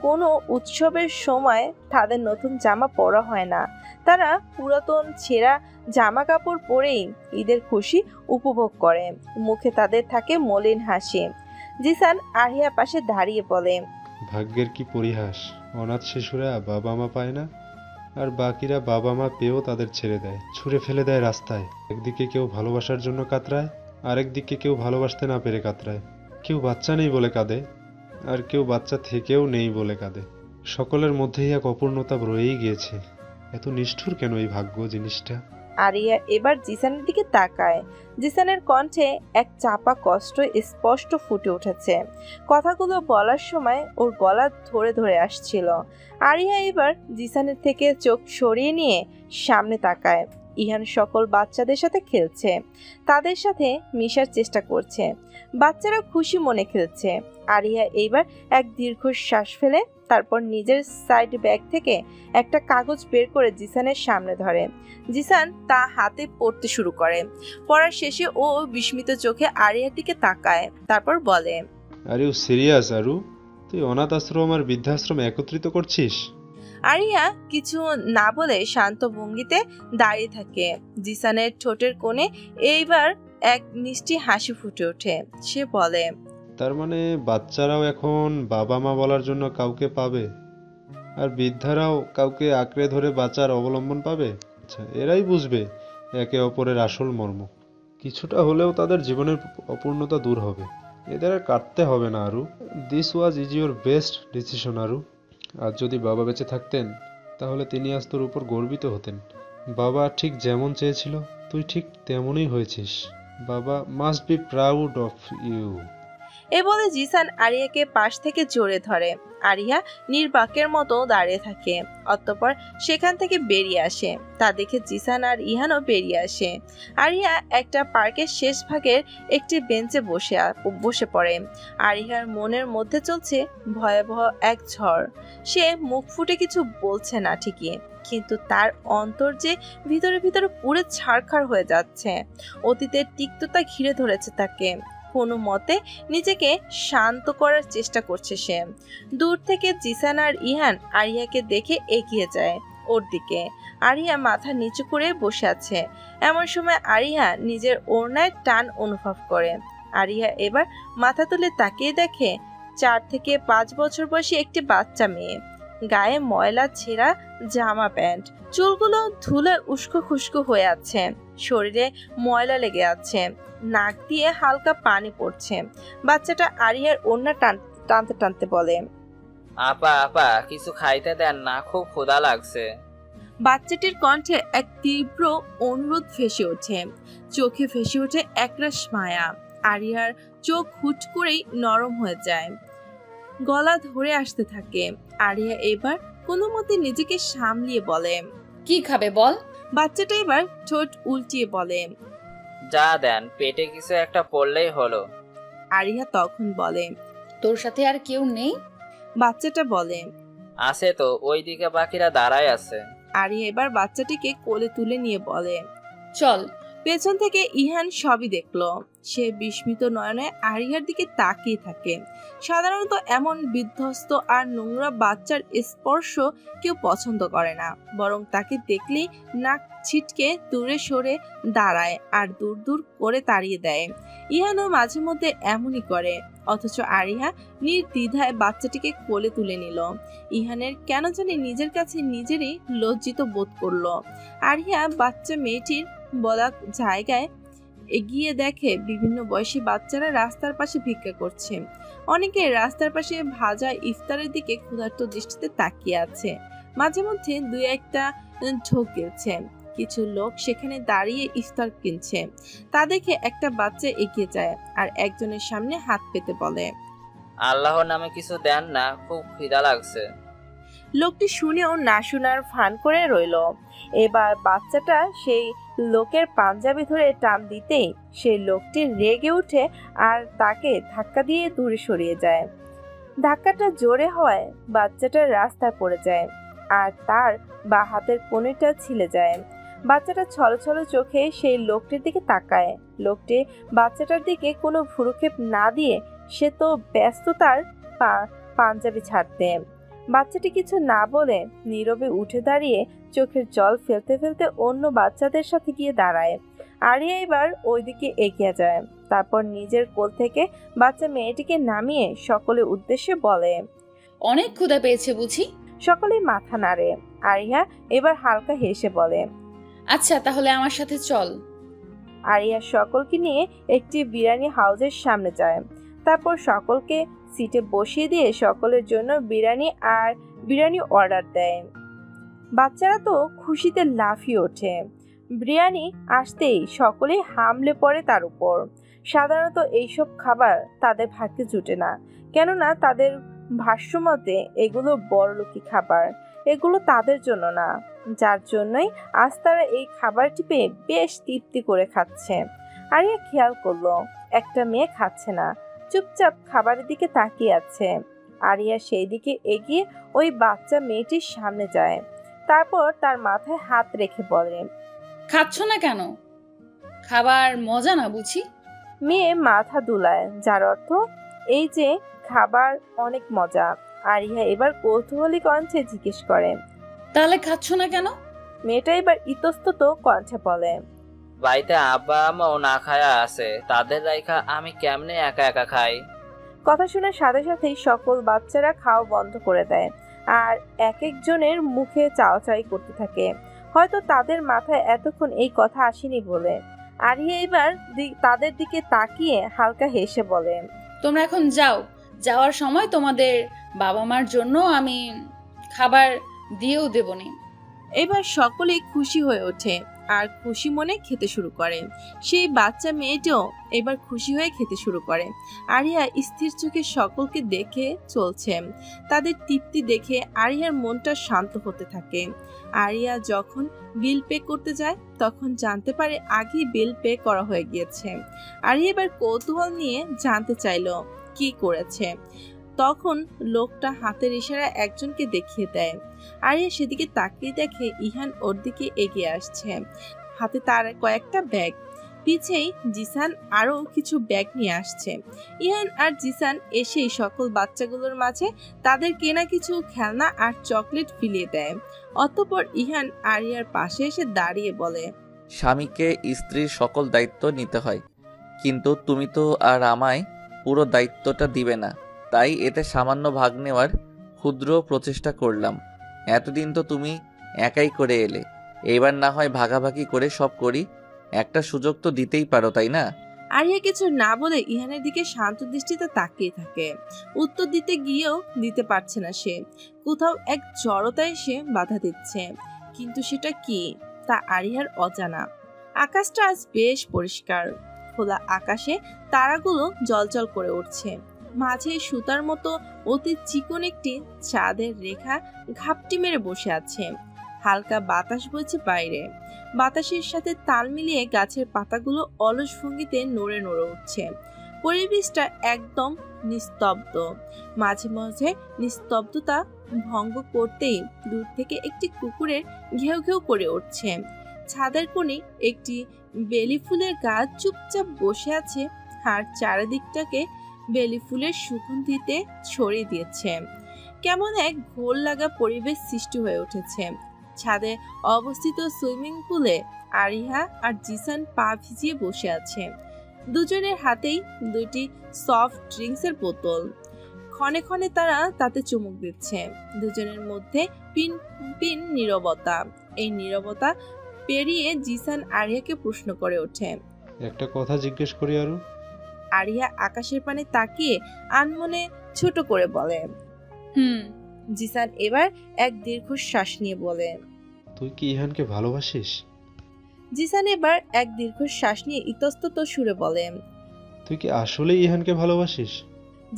কোনো উৎসবের সময় তাদের নতুন জামা পরা হয় না। তারা পুরাতন ছেঁড়া জামা কাপড় পরেই ঈদের খুশি উপভোগ করে। মুখে তাদের থাকে মলিন হাসি। জিসান আরিয়ার পাশে দাঁড়িয়ে বলে, ভাগ্যের কি পরিহাস, অনাথ শিশুরা বাবা মা পায় না, আর বাকিরা বাবা মা পেয়েও তাদের ছেড়ে দেয়, ছুঁড়ে ফেলে দেয় রাস্তায়। একদিকে কেউ ভালোবাসার জন্য কাতরায়, আরেকদিকে কেউ ভালোবাসতে না পেরে কাতরায়। কেউ বাচ্চা নেই বলে কাঁদে, আর কেউ বাচ্চা থেকেও নেই বলে কাঁদে। সকলের মধ্যেই এক অপূর্ণতা রয়েই গিয়েছে। এত নিষ্ঠুর কেন এই ভাগ্য জিনিসটা? আরিয়া এবার জিসানের দিকে তাকায়। জিসানের কণ্ঠে এক চাপা কষ্ট স্পষ্ট ফুটে উঠেছে। কথাগুলো বলার সময় ওর গলা ধরে ধরে আসছিল। আরিয়া এবার জিসানের থেকে চোখ সরিয়ে নিয়ে সামনে তাকায়। ইহান সকল বাচ্চাদের সাথে খেলছে, তাদের সাথে মিশার চেষ্টা করছে। বাচ্চারা খুশি মনে খেলছে। আরিয়া এইবার এক দীর্ঘ শ্বাস ফেলে তারপর নিজের সাইড ব্যাগ থেকে একটা কাগজ বের করে জিসানের সামনে ধরে। জিসান তা হাতে পড়তে শুরু করে। পড়ার শেষে ও বিস্মিত চোখে আরিয়ার দিকে তাকায়, তারপর বলে, আর ইউ সিরিয়াস আরু? তুই অনাথ আশ্রম আর বৃদ্ধাশ্রম একত্রিত করছিস? আরিয়া কিছু না বলে শান্ত ভঙ্গিতে দাঁড়িয়ে থাকে। জিসানের ঠোঁটের কোণে এইবার এক মিষ্টি হাসি ফুটে ওঠে। সে বলে, তার মানে বাচ্চারাও এখন বাবা মা বলার জন্য কাউকে পাবে, আর বৃদ্ধারাও কাউকে আঁকড়ে ধরে বাঁচার অবলম্বন পাবে। আচ্ছা, এরাই বুঝবে একে অপরের আসল মর্ম। কিছুটা হলেও তাদের জীবনের অপূর্ণতা দূর হবে। এদের আর কাটতে হবে না Aru. This was is your best decision Aru. আর যদি বাবা বেঁচে থাকতেন তাহলে তিনি আজ তোর উপর গর্বিত হতেন। বাবা ঠিক যেমন চেয়েছিল তুই ঠিক তেমনই হয়েছিস। বাবা must be proud of you. এ বলে জিসান আরিয়াকে পাশ থেকে জড়িয়ে ধরে। আরিয়া নির্বাকের মতো দাঁড়িয়ে থাকে। অতঃপর সেখান থেকে বেরিয়ে আসে। তা দেখে জিসান আর ইহানও বেরিয়ে আসে। আরিয়া একটা পার্কের শেষ ভাগের একটি বেঞ্চে বসে পড়ে। আরিয়ার মনের মধ্যে চলছে ভয়াবহ এক ঝড়। সে মুখ ফুটে কিছু বলছে না ঠিকই, কিন্তু তার অন্তর যে ভিতরে ভিতরে পুরো ছারখার হয়ে যাচ্ছে। অতীতের তিক্ততা ঘিরে ধরেছে তাকে। কোনো মতে নিজেকে শান্ত করার চেষ্টা করছে সে। দূর থেকে জিসান আর ইহান আরিয়াকে দেখে এগিয়ে যায় ওর দিকে। আরিয়া মাথা নিচু করে বসে আছে। এমন সময় আরিয়া নিজের ওড়নায় টান অনুভব করে। আরিয়া এবার মাথা তুলে তাকিয়ে দেখে 4 থেকে 5 বছর বয়সী একটি বাচ্চা মেয়ে। গায়ে ময়লা ছেঁড়া জামা প্যান্ট, চুলগুলো ধুলে উস্কো খুস্কো হয়ে আছে, শরীরে ময়লা লেগে আছে, নাক দিয়ে হালকা পানি পড়ছে। বাচ্চাটা আরিয়ার ওড়না টানতে টানতে বলে, আপা আপা কিছু খাইতে দেন না, খুব ক্ষুধা লাগছে। বাচ্চাটির কণ্ঠে এক তীব্র অনুরোধ ভেসে ওঠে, চোখে ভেসে ওঠে একরাশ মায়া। আরিয়ার চোখ হুট করেই নরম হয়ে যায়, গলা ধরে আসতে থাকে। আরিয়া এবার কোনো মতে নিজেকে সামলিয়ে বলে, কি খাবে বল? বাচ্চাটা এবার ঠোঁট উল্টিয়ে বলে, যা দেন, পেটে কিছু একটা পড়লেই হলো। আরিয়া তখন বলে, তোর সাথে আর কেউ নেই? বাচ্চাটা বলে, আছে তো, ওইদিকে বাকিরা দাঁড়ায় আছে। আরিয়া এবার বাচ্চাটিকে কোলে তুলে নিয়ে বলে, চল। পেছন থেকে ইহান সবই দেখলো। সে বিস্মিত নয়নে আরিয়ার দিকে তাকিয়ে থাকে। সাধারণত এমন বিধ্বস্ত আর নোংরা বাচ্চার স্পর্শ কেউ পছন্দ করে না, বরং তাকে দেখলেই নাক ছিটকে দূরে সরে দাঁড়ায় আর দূর দূর করে তাড়িয়ে দেয়। ইহানও মাঝে মধ্যে এমনই করে। অথচ আরিয়া নির্দ্বিধায় বাচ্চাটিকে কোলে তুলে নিল। ইহানের কেন জানি নিজের কাছে নিজেরই লজ্জিত বোধ করলো। আরিয়া বাচ্চা মেয়েটির বলা জায়গায় এগিয়ে দেখে বিভিন্ন বয়সী বাচ্চারা রাস্তার পাশে ভিক্ষা করছে। অনেকে রাস্তার পাশে ভাজা ইফতারের দিকে ক্ষুধার্ত দৃষ্টিতে তাকিয়ে আছে। মাঝে মধ্যে 2-1টা ঢোক গেছে। কিছু লোক সেখানে দাঁড়িয়ে ইফতার কিনছে। তা দেখে একটা বাচ্চা এগিয়ে যায় আর একজনের সামনে হাত পেতে বলে, আল্লাহর নামে কিছু দেন না, খুব খিদা লাগছে। লোকটি শুনেও না শোনার ভান করে রইল। এবার বাচ্চাটা সেই লোকের পাঞ্জাবি ধরে টান দিতেই সেই লোকটি রেগে উঠে আর তাকে ধাক্কা দিয়ে দূরে সরিয়ে যায়। ধাক্কাটা জোরে হওয়ায় বাচ্চাটা রাস্তায় পড়ে যায় আর তার বা হাতের কোণেটা ছিলে যায়। বাচ্চাটা ছলছল চোখে সেই লোকটির দিকে তাকায়। লোকটি বাচ্চাটার দিকে কোনো ভ্রুক্ষেপ না দিয়ে সে তো ব্যস্ত তার পাঞ্জাবি ছাড়তে। বাচ্চাটি কিছু না বলে নীরবে উঠে দাঁড়িয়ে চোখের জল ফেলতে ফেলতে অন্য বাচ্চাদের সাথে গিয়ে দাঁড়ায়। আরিয়া এবার ওইদিকে এগিয়ে যায়। তারপর নিজের কোল থেকে বাচ্চা মেয়েটিকে নামিয়ে সকলের উদ্দেশ্যে বলে, অনেক ক্ষুধা পেয়েছে বুঝি? সকলেই মাথা নাড়ে। আরিয়া এবার হালকা হেসে বলে, আচ্ছা তাহলে আমার সাথে চল। আরিয়া সকলকে নিয়ে একটি বিরিয়ানি হাউসের সামনে যায়। তারপর সকলকে সিটে বসিয়ে দিয়ে সকলের জন্য বিরিয়ানি অর্ডার দেয়। বাচ্চারা তো খুশিতে লাফিয়ে ওঠে। বিরিয়ানি আসতেই সকলেই হামলে পড়ে তার উপর। সাধারণত এইসব খাবার তাদের ভাগ্যে জুটে না, কেননা তাদের ভাষ্যমতে এগুলো বড়লোকি খাবার, এগুলো তাদের জন্য না, যার জন্যই আজ তারা এই খাবারটি পেয়ে বেশ তৃপ্তি করে খাচ্ছে। আরিয়া খেয়াল করলো একটা মেয়ে খাচ্ছে না, চুপচাপ খাবারের দিকে তাকিয়ে আছে। আরিয়া সেই দিকে এগিয়ে ওই বাচ্চা মেয়েটির সামনে যায়। তারপর তার মাথায় হাত রেখে বলে, খাচ্ছ না কেন? খাবার মজা না বুঝি? মেয়ে মাথা দুলায়, যার অর্থ এই যে খাবার অনেক মজা। আরিয়া এবার কৌতূহলী কণ্ঠে জিজ্ঞেস করে, তাহলে খাচ্ছ না কেন? মেয়েটা এবার ইতস্তত কণ্ঠে বলে, বাড়িতে আব্বা আম্মাও না খায়া আছে, তাদের রাইখা আমি কেমনে একা একা খাই? কথা শোনার সাথে সাথেই সকল বাচ্চারা খাওয়া বন্ধ করে দেয় আর এক একজনের মুখে চাওয়াচাই করতে থাকে। হয়তো তাদের মাথায় এতক্ষণ এই কথা আসেনি বলে। আরিয়া এবার তাদের দিকে তাকিয়ে হালকা হেসে বলে, তোমরা এখন যাও, যাওয়ার সময় তোমাদের বাবা মার জন্য আমি খাবার দিয়েও দেবনি। এবার সকলেই খুশি হয়ে ওঠে আর খুশি মনে খেতে শুরু করে। সেই বাচ্চা মেয়েটাও এবার খুশি হয়ে খেতে শুরু করে। আরিয়া স্থির চোখে সকলকে দেখে চলছে। তাদের তৃপ্তি দেখে আরিয়ার মনটা শান্ত হতে থাকে। আরিয়া যখন বিল পে করতে যায় তখন জানতে পারে আগেই বিল পে করা হয়ে গিয়েছে। আরিয়া এবার কৌতূহল নিয়ে জানতে চাইলো কি করেছে। তখন লোকটা হাতের ইশারায় একজনকে দেখিয়ে দেয়। আরিয়া সেদিকে তাকিয়ে দেখে ইহান ওর দিকে এগিয়ে আসছে, হাতে তার কয়েকটা ব্যাগ। পিছেই জিসান আরো কিছু ব্যাগ নিয়ে আসছে। ইহান আর জিসান এসেই সকল বাচ্চাগুলোর মাঝে তাদের কেনা কিছু খেলনা আর চকলেট ফিলিয়ে দেয়। অতঃপর ইহান আরিয়ার পাশে এসে দাঁড়িয়ে বলে, স্বামীকে স্ত্রীর সকল দায়িত্ব নিতে হয়, কিন্তু তুমি তো আর আমায় পুরো দায়িত্বটা দিবে না, তাই এতে সামান্য ভাগ নেওয়ার ক্ষুদ্র প্রচেষ্টা করলাম। এতদিন তো তুমি একাই করে এলে, এইবার না হয় ভাগাভাগি করে সব করি। একটা সুযোগ তো দিতেই পারো, তাই না? আরিয়া কিছু না বলে ইহানের দিকে শান্ত দৃষ্টিতে তাকিয়ে থাকে। উত্তর দিতে গিয়েও দিতে পারছে না সে। কোথাও এক জড়তা এসে বাধা দিচ্ছে, কিন্তু সেটা কি তা আরিয়ার অজানা। আকাশটা আজ বেশ পরিষ্কার। খোলা আকাশে তারাগুলো জ্বলজ্বল করে উঠছে। মাঝে সুতার মতো অতি চিকন একটি চাঁদের রেখা ঘাপটি মেরে বসে আছে। হালকা বাতাস বইছে বাইরে। বাতাসের সাথে তাল মিলিয়ে গাছের পাতাগুলো অলস ভঙ্গিতে নড়ে নড়ে উঠছে। পরিবেশটা একদম নিস্তব্ধ। মাঝে মাঝে নিস্তব্ধতা ভঙ্গ করতেই দূর থেকে একটি কুকুরের ঘেউ ঘেউ করে উঠছে। ছাদের কোণে একটি বেলি ফুলের গাছ চুপচাপ বসে আছে আর চারিদিকটাকে বেলি ফুলের সুগন্ধিতে ছড়িয়ে দিয়েছে। কেমন এক ঘোর লাগা পরিবেশ সৃষ্টি হয়ে উঠেছে। ছাদে অবস্থিত সুইমিং পুলে আরিহা আর জিসান পা ভিজিয়ে বসে আছে। দুজনের হাতেই দুটি সফট ড্রিঙ্কসের বোতল। ক্ষণে ক্ষণে তারা তাতে চুমুক দিচ্ছে। দুজনের মধ্যে পিন পিন নীরবতা। এই নীরবতা পেরিয়ে জিসান আরিয়াকে প্রশ্ন করে ওঠে, একটা কথা জিজ্ঞেস করি আরু? আরিয়া আকাশের পানে তাকিয়ে আনমনে ছোট করে বলে, জিসান এবার এক দীর্ঘশ্বাস নিয়ে বলে, তুই কি ইহানকে ভালোবাসিস? জিসান এবার এক দীর্ঘশ্বাস নিয়ে ইতস্তত সুরে বলে, তুই কি আসলে ইহানকে ভালোবাসিস?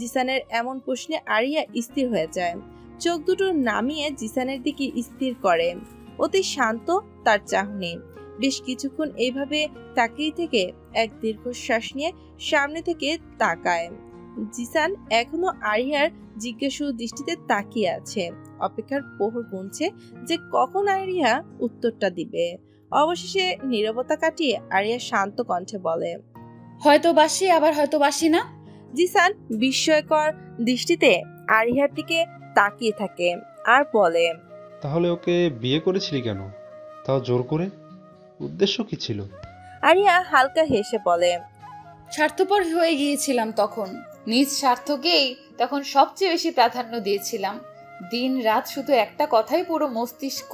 জিসানের এমন প্রশ্নে আরিয়া স্থির হয়ে যায়। চোখ দুটো নামিয়ে জিসানের দিকে স্থির করে। অতি শান্ত তার চাহনি। বেশ কিছুক্ষণ এইভাবে তাকিয়ে থেকে এক দীর্ঘশ্বাস নিয়ে সামনে থেকে তাকায়। জিসান এখনো আরিয়ার জিজ্ঞাসু দৃষ্টিতে তাকিয়ে আছে। অপেক্ষার প্রহর গুনছে যে কখন আরিয়া উত্তরটা দিবে। অবশেষে নীরবতা কাটিয়ে আরিয়া শান্ত কণ্ঠে বলে, হয়তো বাসি, আবার হয়তো বাসি না। জিসান বিস্ময়কর দৃষ্টিতে আরিয়ার দিকে তাকিয়ে থাকে আর বলে, তাহলে ওকে বিয়ে করেছিলি কেন, তাও জোর করে? উদ্দেশ্য কি ছিল? আরিয়া হালকা হেসে বলে, স্বার্থপর হয়ে গিয়েছিলাম তখন। নিজ স্বার্থকেই তখন সবচেয়ে বেশি প্রাধান্য দিয়েছিলাম। দিন রাত শুধু একটা কথাই পুরো মস্তিষ্ক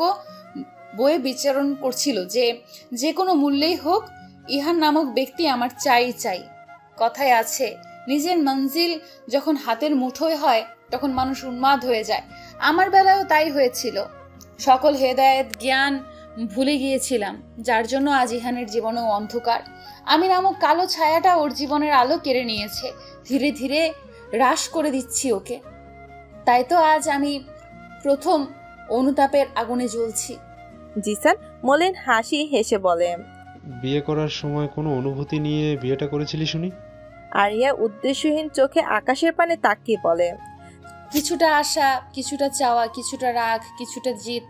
বয়ে বিচরণ করছিল যে যে কোনো মূল্যেই হোক ইহান নামক ব্যক্তি আমার চাই চাই। কথায় আছে, নিজের মঞ্জিল যখন হাতের মুঠোয় হয় তখন মানুষ উন্মাদ হয়ে যায়। আমার বেলায়ও তাই হয়েছিল। সকল হেদায়েত জ্ঞান ভুলে গিয়েছিলাম, যার জন্য আজ ইহানের জীবনেও অন্ধকার। আমি নামক কালো ছায়াটা ওর জীবনের আলো কেড়ে নিয়েছে। ধীরে ধীরে হ্রাস করে দিচ্ছি ওকে। তাই তো আজ আমি প্রথম অনুতাপের আগুনে জ্বলছি। জিসান মলিন হাসি হেসে বলে, বিয়ে করার সময় কোনো অনুভূতি নিয়ে বিয়েটা করেছিলি শুনি? আরিয়া উদ্দেশ্যহীন চোখে আকাশের পানে তাকিয়ে বলে, কিছুটা আশা, কিছুটা চাওয়া, কিছুটা রাগ, কিছুটা জিদ,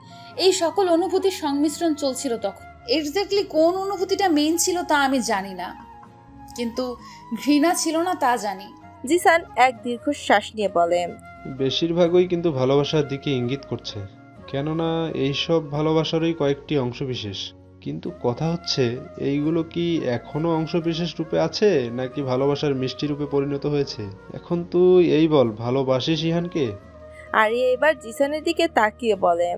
এই সকল অনুভূতির সংমিশ্রণ চলছিল তখন। এক্স্যাক্টলি কোন অনুভূতিটা মেইন ছিল তা আমি জানি না, কিন্তু ঘৃণা ছিল না তা জানি। জিসান এক দীর্ঘশ্বাস নিয়ে বলে, বেশিরভাগই কিন্তু ভালোবাসার দিকে ইঙ্গিত করছে, কেননা এইসব ভালোবাসারই কয়েকটি অংশবিশেষ। কিন্তু কথা হচ্ছে, এইগুলো কি এখনো অংশবিশেষ রূপে আছে নাকি ভালোবাসার মিষ্টি রূপে পরিণত হয়েছে? এখন তুই এই বল, ভালোবাসিস ইহানকে? আরিয়া এবার জিসানের দিকে তাকিয়ে বলে,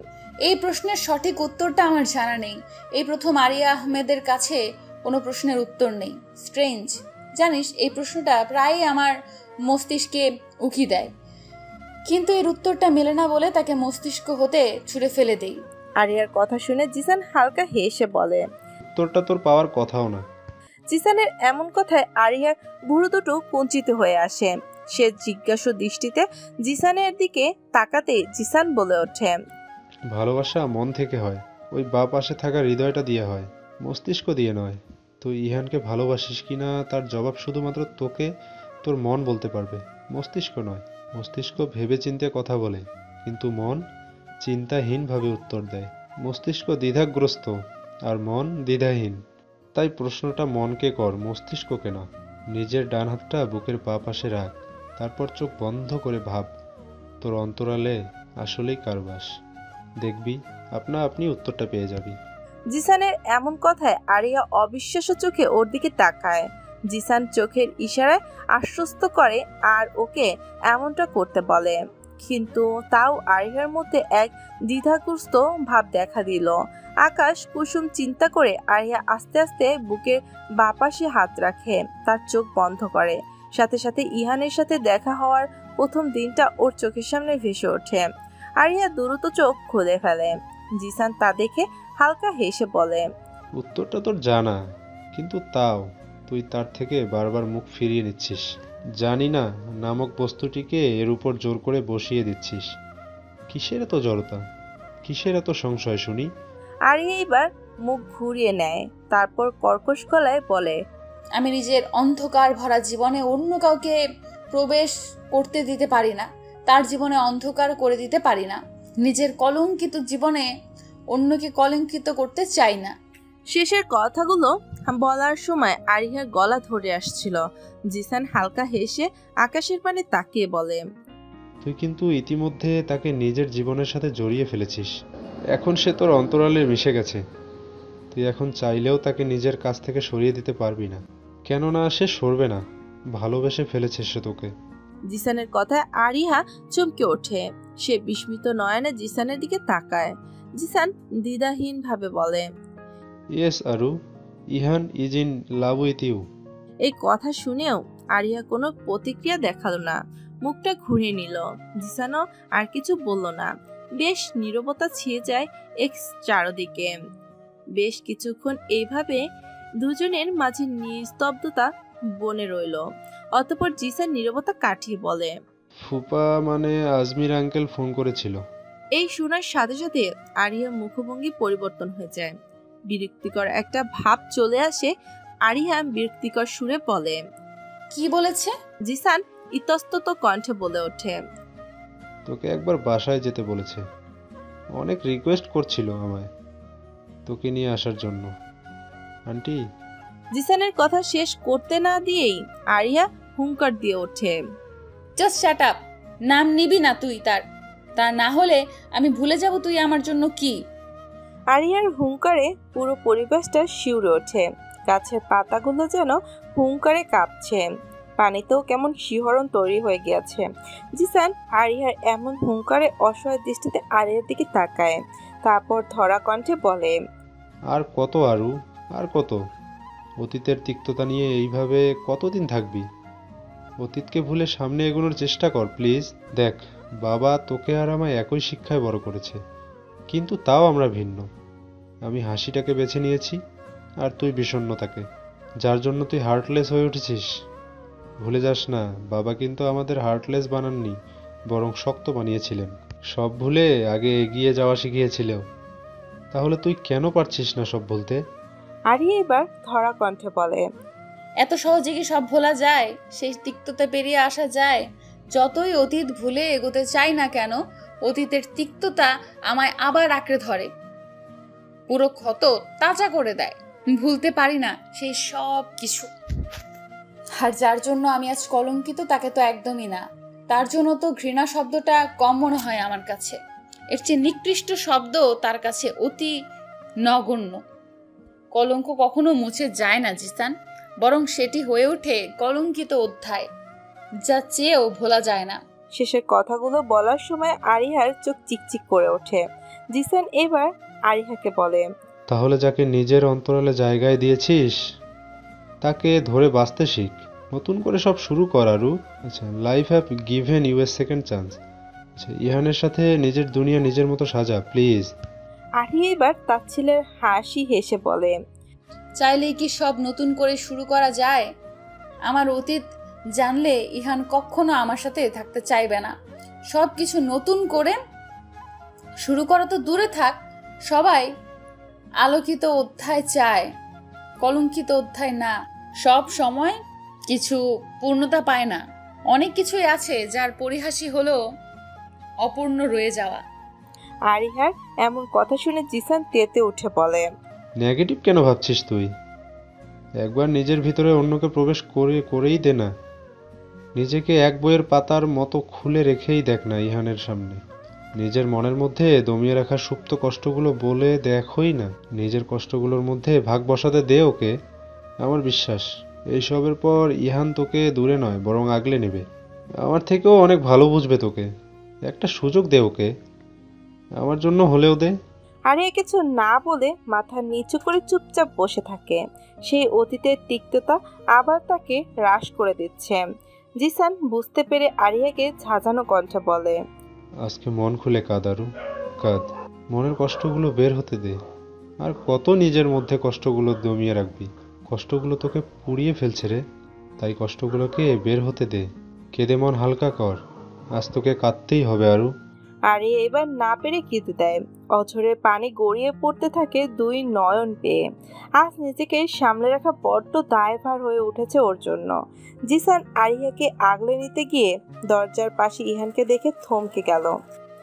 এই প্রশ্নের সঠিক উত্তরটা আমার জানা নেই। এই প্রথম আরিয়া আহমেদের কাছে কোনো প্রশ্নের উত্তর নেই। স্ট্রেঞ্জ, জানিস এই প্রশ্নটা প্রায়ই আমার মস্তিষ্কে উকি দেয়, কিন্তু এর উত্তরটা মেলে না বলে তাকে মস্তিষ্ক হতে ছুঁড়ে ফেলে দেই। আরিয়ার কথা শুনে জিসান হালকা হেসে বলে, উত্তরটা তোর পাওয়ার কথাও না। জিসানের এমন কথায় আরিয়ার ভুরু দুটো কুঞ্চিত হয়ে আসে। সে জিজ্ঞাসু দৃষ্টিতে জিসানের দিকে তাকাতে জিসান বলে ওঠে, ভালোবাসা মন থেকে হয়, ওই বা পাশে থাকা হৃদয়টা দিয়ে হয়, মস্তিষ্ক দিয়ে নয়। তুই ইহানকে ভালোবাসিস কিনা তার জবাব শুধুমাত্র তোকে তোর মন বলতে পারবে, মস্তিষ্ক নয়। মস্তিষ্ক ভেবে চিন্তে কথা বলে, কিন্তু মন চিন্তাহীনভাবে উত্তর দেয়। মস্তিষ্ক দ্বিধাগ্রস্ত আর মন দ্বিধাহীন। তাই প্রশ্নটা মনকে কর, মস্তিষ্ককে না। নিজের ডান হাতটা বুকের পা পাশে রাখ, তারপর চোখ বন্ধ করে ভাব তোর অন্তরালে আসলেই কার বাস। দেখবি আপনি উত্তরটা পেয়ে যাবি। জিসানের এমন কথায় আরিয়া অবিশ্বাস্য চোখে ওর দিকে তাকায়। জিসান চোখের ইশারায় আশ্বস্ত করে আর ওকে এমনটা করতে বলে, কিন্তু তাও আরিয়ার মধ্যে এক দ্বিধাগ্রস্ত ভাব দেখা দিল। আকাশ কুসুম চিন্তা করে আরিয়া আস্তে আস্তে বুকের বাপাশে হাত রাখে, তার চোখ বন্ধ করে। সাথে সাথে ইহানের সাথে দেখা হওয়ার প্রথম দিনটা ওর চোখের সামনে ভেসে ওঠে। আরিয়া দ্রুত চোখ খুলে ফেলে। জিসান তা দেখে হালকা হেসে বলে, উত্তরটা তোর জানা, কিন্তু তাও তুই তার থেকে বারবার মুখ ফিরিয়ে নিচ্ছিস। জানি না নামক বস্তুটিকে এর উপর জোর করে বসিয়ে দিচ্ছিস। কিসের এত জড়তা, কিসের এত সংশয় শুনি? আরিয়া এবার মুখ ঘুরিয়ে নেয়, তারপর কর্কশ গলায় বলে, আমি নিজের অন্ধকার ভরা জীবনে অন্য কাউকে প্রবেশ করতে দিতে পারি না, তার জীবনে অন্ধকার করে দিতে পারি না। নিজের কলঙ্কিত জীবনে অন্যকে কলঙ্কিত করতে চাই না। শেষের কথাগুলো বলার সময় আরিয়ার গলা ধরে আসছিল। জিসান হালকা হেসে আকাশের পানে তাকিয়ে বলে, তুই কিন্তু ইতিমধ্যে তাকে নিজের জীবনের সাথে জড়িয়ে ফেলেছিস। এখন সে তোর অন্তরালে মিশে গেছে। তুই এখন চাইলেও তাকে নিজের কাছ থেকে সরিয়ে দিতে পারবি না, কেননা সে সরবে না। ভালোবেসে ফেলেছে সে তোকে। জিসানের কথায় আরিয়া চমকে ওঠে। সে বিস্মিত নয়নে জিসানের দিকে তাকায়। জিসান দ্বিধাহীন ভাবে বলে, yes Aru, Ihan is in love with you. এই কথা শুনেও আরিয়া কোনো প্রতিক্রিয়া দেখালো না, মুখটা ঘুরিয়ে নিল। জিসানও আর কিছু বলল না। বেশ নীরবতা ছেয়ে যায় এক্স চারদিকে। বেশ কিছুক্ষণ এইভাবে দুজনের মাঝে নিস্তব্ধতা বনে রইল। অতঃপর জিসান নীরবতা কাটিয়ে বলে, ফুপা মানে আজমির আঙ্কেল ফোন করেছিল। এই শোনার সাথে সাথে আরিয়ার মুখভঙ্গি পরিবর্তন হয়ে যায়। বিরক্তিকর একটা ভাব চলে আসে। আরিয়া বিরক্তিকর সুরে বলে, কি বলেছে? জিসান ইতস্তত কণ্ঠে বলে ওঠে, তোকে একবার বাসায় যেতে বলেছে। অনেক রিকোয়েস্ট করছিল আমায় তোকে নিয়ে আসার জন্য। আন্টি। জিসানের কথা শেষ করতে না দিয়েই আরিয়া হুঙ্কার দিয়ে ওঠে, জাস্ট শাট আপ। নাম নিবি না তুই তার, তা না হলে আমি ভুলে যাব তুই আমার জন্য কি। আরিয়ার হুঙ্কারে পুরো পরিবেশটা শিউরে ওঠে। গাছের পাতাগুলো যেন হুঙ্কারে কাঁপছে, পানিতেও কেমন শিহরণ তৈরি হয়ে গিয়েছে। জিসান আরিয়ার এমন হুঙ্কারে অসহায় দৃষ্টিতে আরিয়ার দিকে তাকায়, তারপর ধরা কণ্ঠে বলে, আর কত আরু, আর কত? অতীতের তিক্ততা নিয়ে এইভাবে কতদিন থাকবি? অতীতকে ভুলে সামনে এগোনোর চেষ্টা কর প্লিজ। দেখ, বাবা তোকে আর আমায় একই শিক্ষায় বড় করেছে, কিন্তু তাও আমরা ভিন্ন। আমি হাসিটাকে বেছে নিয়েছি আর তুই বিষণ্ণতাকে, যার জন্য তুই হার্টলেস হয়ে উঠেছিস। ভুলে যাস না, বাবা কিন্তু আমাদের হার্টলেস বানাননি, বরং শক্ত বানিয়েছিলেন। সব ভুলে আগে এগিয়ে যাওয়া শিখিয়েছিল। তাহলে তুই কেন পারছিস না সব বলতে? আরিয়া এবার ধরা কণ্ঠে বলে, এত সহজে কি সব ভোলা যায়? সেই তিক্ততা পেরিয়ে আসা যায়? যতই অতীত ভুলে এগোতে চাই না কেন, অতীতের তিক্ততা আমায় আবার আঁকড়ে ধরে, পুরো ক্ষত তাজা করে দেয়। ভুলতে পারি না সেই সব কিছু। আর যার জন্য আমি আজ কলঙ্কিত তাকে তো একদমই না। তার জন্য তো ঘৃণা শব্দটা কম মনে হয় আমার কাছে। এর চেয়ে নিকৃষ্ট শব্দ তার কাছে অতি নগণ্য। কলঙ্ক কখনো মুছে যায় না জিসান, বরং সেটি হয়ে ওঠে কলঙ্কিত অধ্যায়, যা চেয়েও ভোলা যায় না। শেষের কথাগুলো বলার সময় আরিহার চোখ চিকচিক করে ওঠে। জিসান এবার আরিহাকে বলে, তাহলে যাকে নিজের অন্তরালে জায়গায় দিয়েছিস তাকে ধরে বাঁচতে শিখ। নতুন করে সব শুরু কর আরু। আচ্ছা, life have given you a second chance. আচ্ছা, ইহানের সাথে নিজের দুনিয়া নিজের মতো সাজা প্লিজ। আরিয়া এবার তার ছেলের হাসি হেসে বলে, চাইলেই কি সব নতুন করে শুরু করা যায়? আমার অতীত জানলে ইহান কখনো আমার সাথে থাকতে চাইবে না। সব কিছু নতুন করে শুরু করা তো দূরে থাক, সবাই আলোকিত অধ্যায় চায়, কলঙ্কিত অধ্যায় না। সব সময় কিছু পূর্ণতা পায় না। অনেক কিছুই আছে যার পরিহাসই হলো অপূর্ণ রয়ে যাওয়া। আরিহার এমন কথা শুনে জিসান তেতে উঠে বলে, নেগেটিভ কেন ভাবছিস তুই? একবার নিজের ভিতরে অন্যকে প্রবেশ করেই দে না। নিজেকে এক বইয়ের পাতার মতো খুলে রেখেই দেখ না ইহানের সামনে। নিজের মনের মধ্যে দমিয়ে রাখা সুপ্ত কষ্টগুলো বলে দেখোই না। নিজের কষ্টগুলোর মধ্যে ভাগ বসাতে দে ওকে। আমার বিশ্বাস এইসবের পর ইহান তোকে দূরে নয় বরং আগলে নেবে। আমার থেকেও অনেক ভালো বুঝবে তোকে। একটা সুযোগ দে ওকে, আমার জন্য হলেও দে। আরিয়া কিছু না বলে মাথা নিচু করে চুপচাপ বসে থাকে। সেই অতীতের তিক্ততা আবার তাকে হ্রাস করে দিচ্ছে। জিসান বুঝতে পেরে আরিয়াকে ঝাঁঝানো কণ্ঠে বলে, আজকে মন খুলে কাঁদ আরু, কাঁদ। মনের কষ্টগুলো বের হতে দে। আর কত নিজের মধ্যে কষ্টগুলো দমিয়ে রাখবি? কষ্টগুলো তোকে পুড়িয়ে ফেলছে রে। তাই কষ্টগুলোকে বের হতে দে। কেঁদে মন হালকা কর। আজ তোকে কাঁদতেই হবে আরু। আরিয়া এবার না পেরে কেঁদে দেয়। অঝরে পানি গড়িয়ে পড়তে থাকে দুই নয়ন পেয়ে। আজ নিজেকে সামলে রাখা বড্ড দায়ভার হয়ে উঠেছে ওর জন্য। জিসান আরিয়াকে আগলে নিতে গিয়ে দরজার পাশে ইহানকে দেখে থমকে গেল।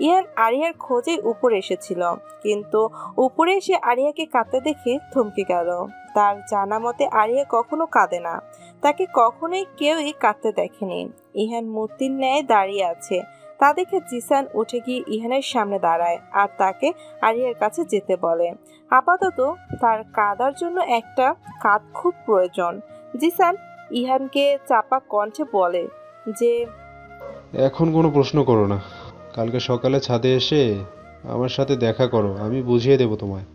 ইহান আরিয়ার খোঁজে উপরে এসেছিল, কিন্তু উপরে এসে আরিয়াকে কাঁদতে দেখে থমকে গেল। তার জানা মতে আরিয়া কখনো কাঁদে না, তাকে কখনোই কেউই কাঁদতে দেখেনি। ইহান মূর্তির ন্যায় দাঁড়িয়ে আছে। তা দেখে জিসান উঠে গিয়ে ইহানের সামনে দাঁড়ায় আর তাকে আরিয়ার কাছে যেতে বলে। আপাতত তার কাঁদার জন্য একটা কাঁধ খুব প্রয়োজন। জিসান ইহানকে চাপা কণ্ঠে বলে যে, এখন কোনো প্রশ্ন করো না। কালকে সকালে ছাদে এসে আমার সাথে দেখা করো, আমি বুঝিয়ে দেবো তোমায়।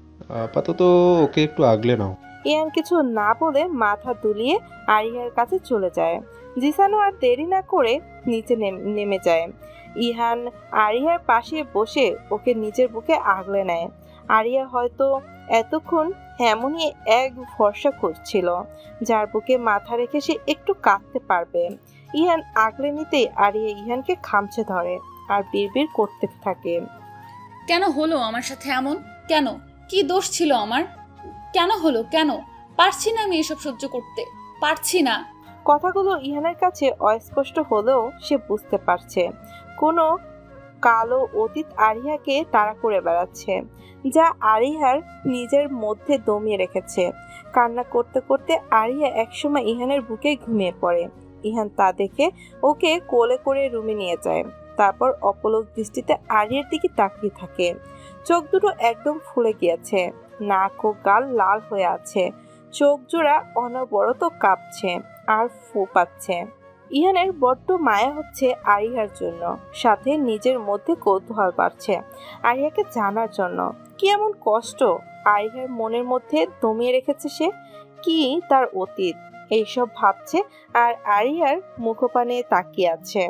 আপাতত ওকে একটু আগলে নাও। ইহান কিছু না বলে মাথা দুলিয়ে আরিয়ার কাছে চলে যায়। জিসানও আর দেরি না করে নিচে নেমে যায়। ইহান আরিয়ার পাশে বসে ওকে নিজের বুকে আগলে নেয়। আরিয়া হয়তো এতক্ষণ এমনই এক ভরসা করছিল যার বুকে মাথা রেখে সে একটু কাঁদতে পারবে। ইহান আগলে নিতেই আরিয়া ইহানকে খামচে ধরে আর বিড়বিড় করতে থাকে, কেন হলো আমার সাথে এমন? কেন? কি দোষ ছিল আমার? কেন হলো? কেন? পারছি না আমি এসব সহ্য করতে, পারছি না। কথাগুলো ইহানের কাছে অস্পষ্ট হলেও সে বুঝতে পারছে কোনো কালো অতীত আরিয়াকে তাড়া করে বেড়াচ্ছে, যা আরিয়ার নিজের মধ্যে দমিয়ে রেখেছে। কান্না করতে করতে আরিয়া একসময় ইহানের বুকে ঘুমিয়ে পড়ে। ইহান তা দেখে ওকে কোলে করে রুমে নিয়ে যায়। তারপর অপলক দৃষ্টিতে আরিয়ার দিকে তাকিয়ে থাকে। চোখ দুটো একদম ফুলে গিয়েছে, নাক ও গাল লাল হয়ে আছে, চোখ জোড়া অনবরত কাঁপছে আর ফোঁপাচ্ছে। ইহানের বড্ড মায়া হচ্ছে আরিয়ার জন্য, সাথে নিজের মধ্যে কৌতূহল বাড়ছে আরিয়াকে জানার জন্য। কি এমন কষ্ট আরিয়ার মনের মধ্যে দমিয়ে রেখেছে সে? কি তার অতীত? এইসব ভাবছে আর আরিয়ার মুখপানে তাকিয়ে আছে।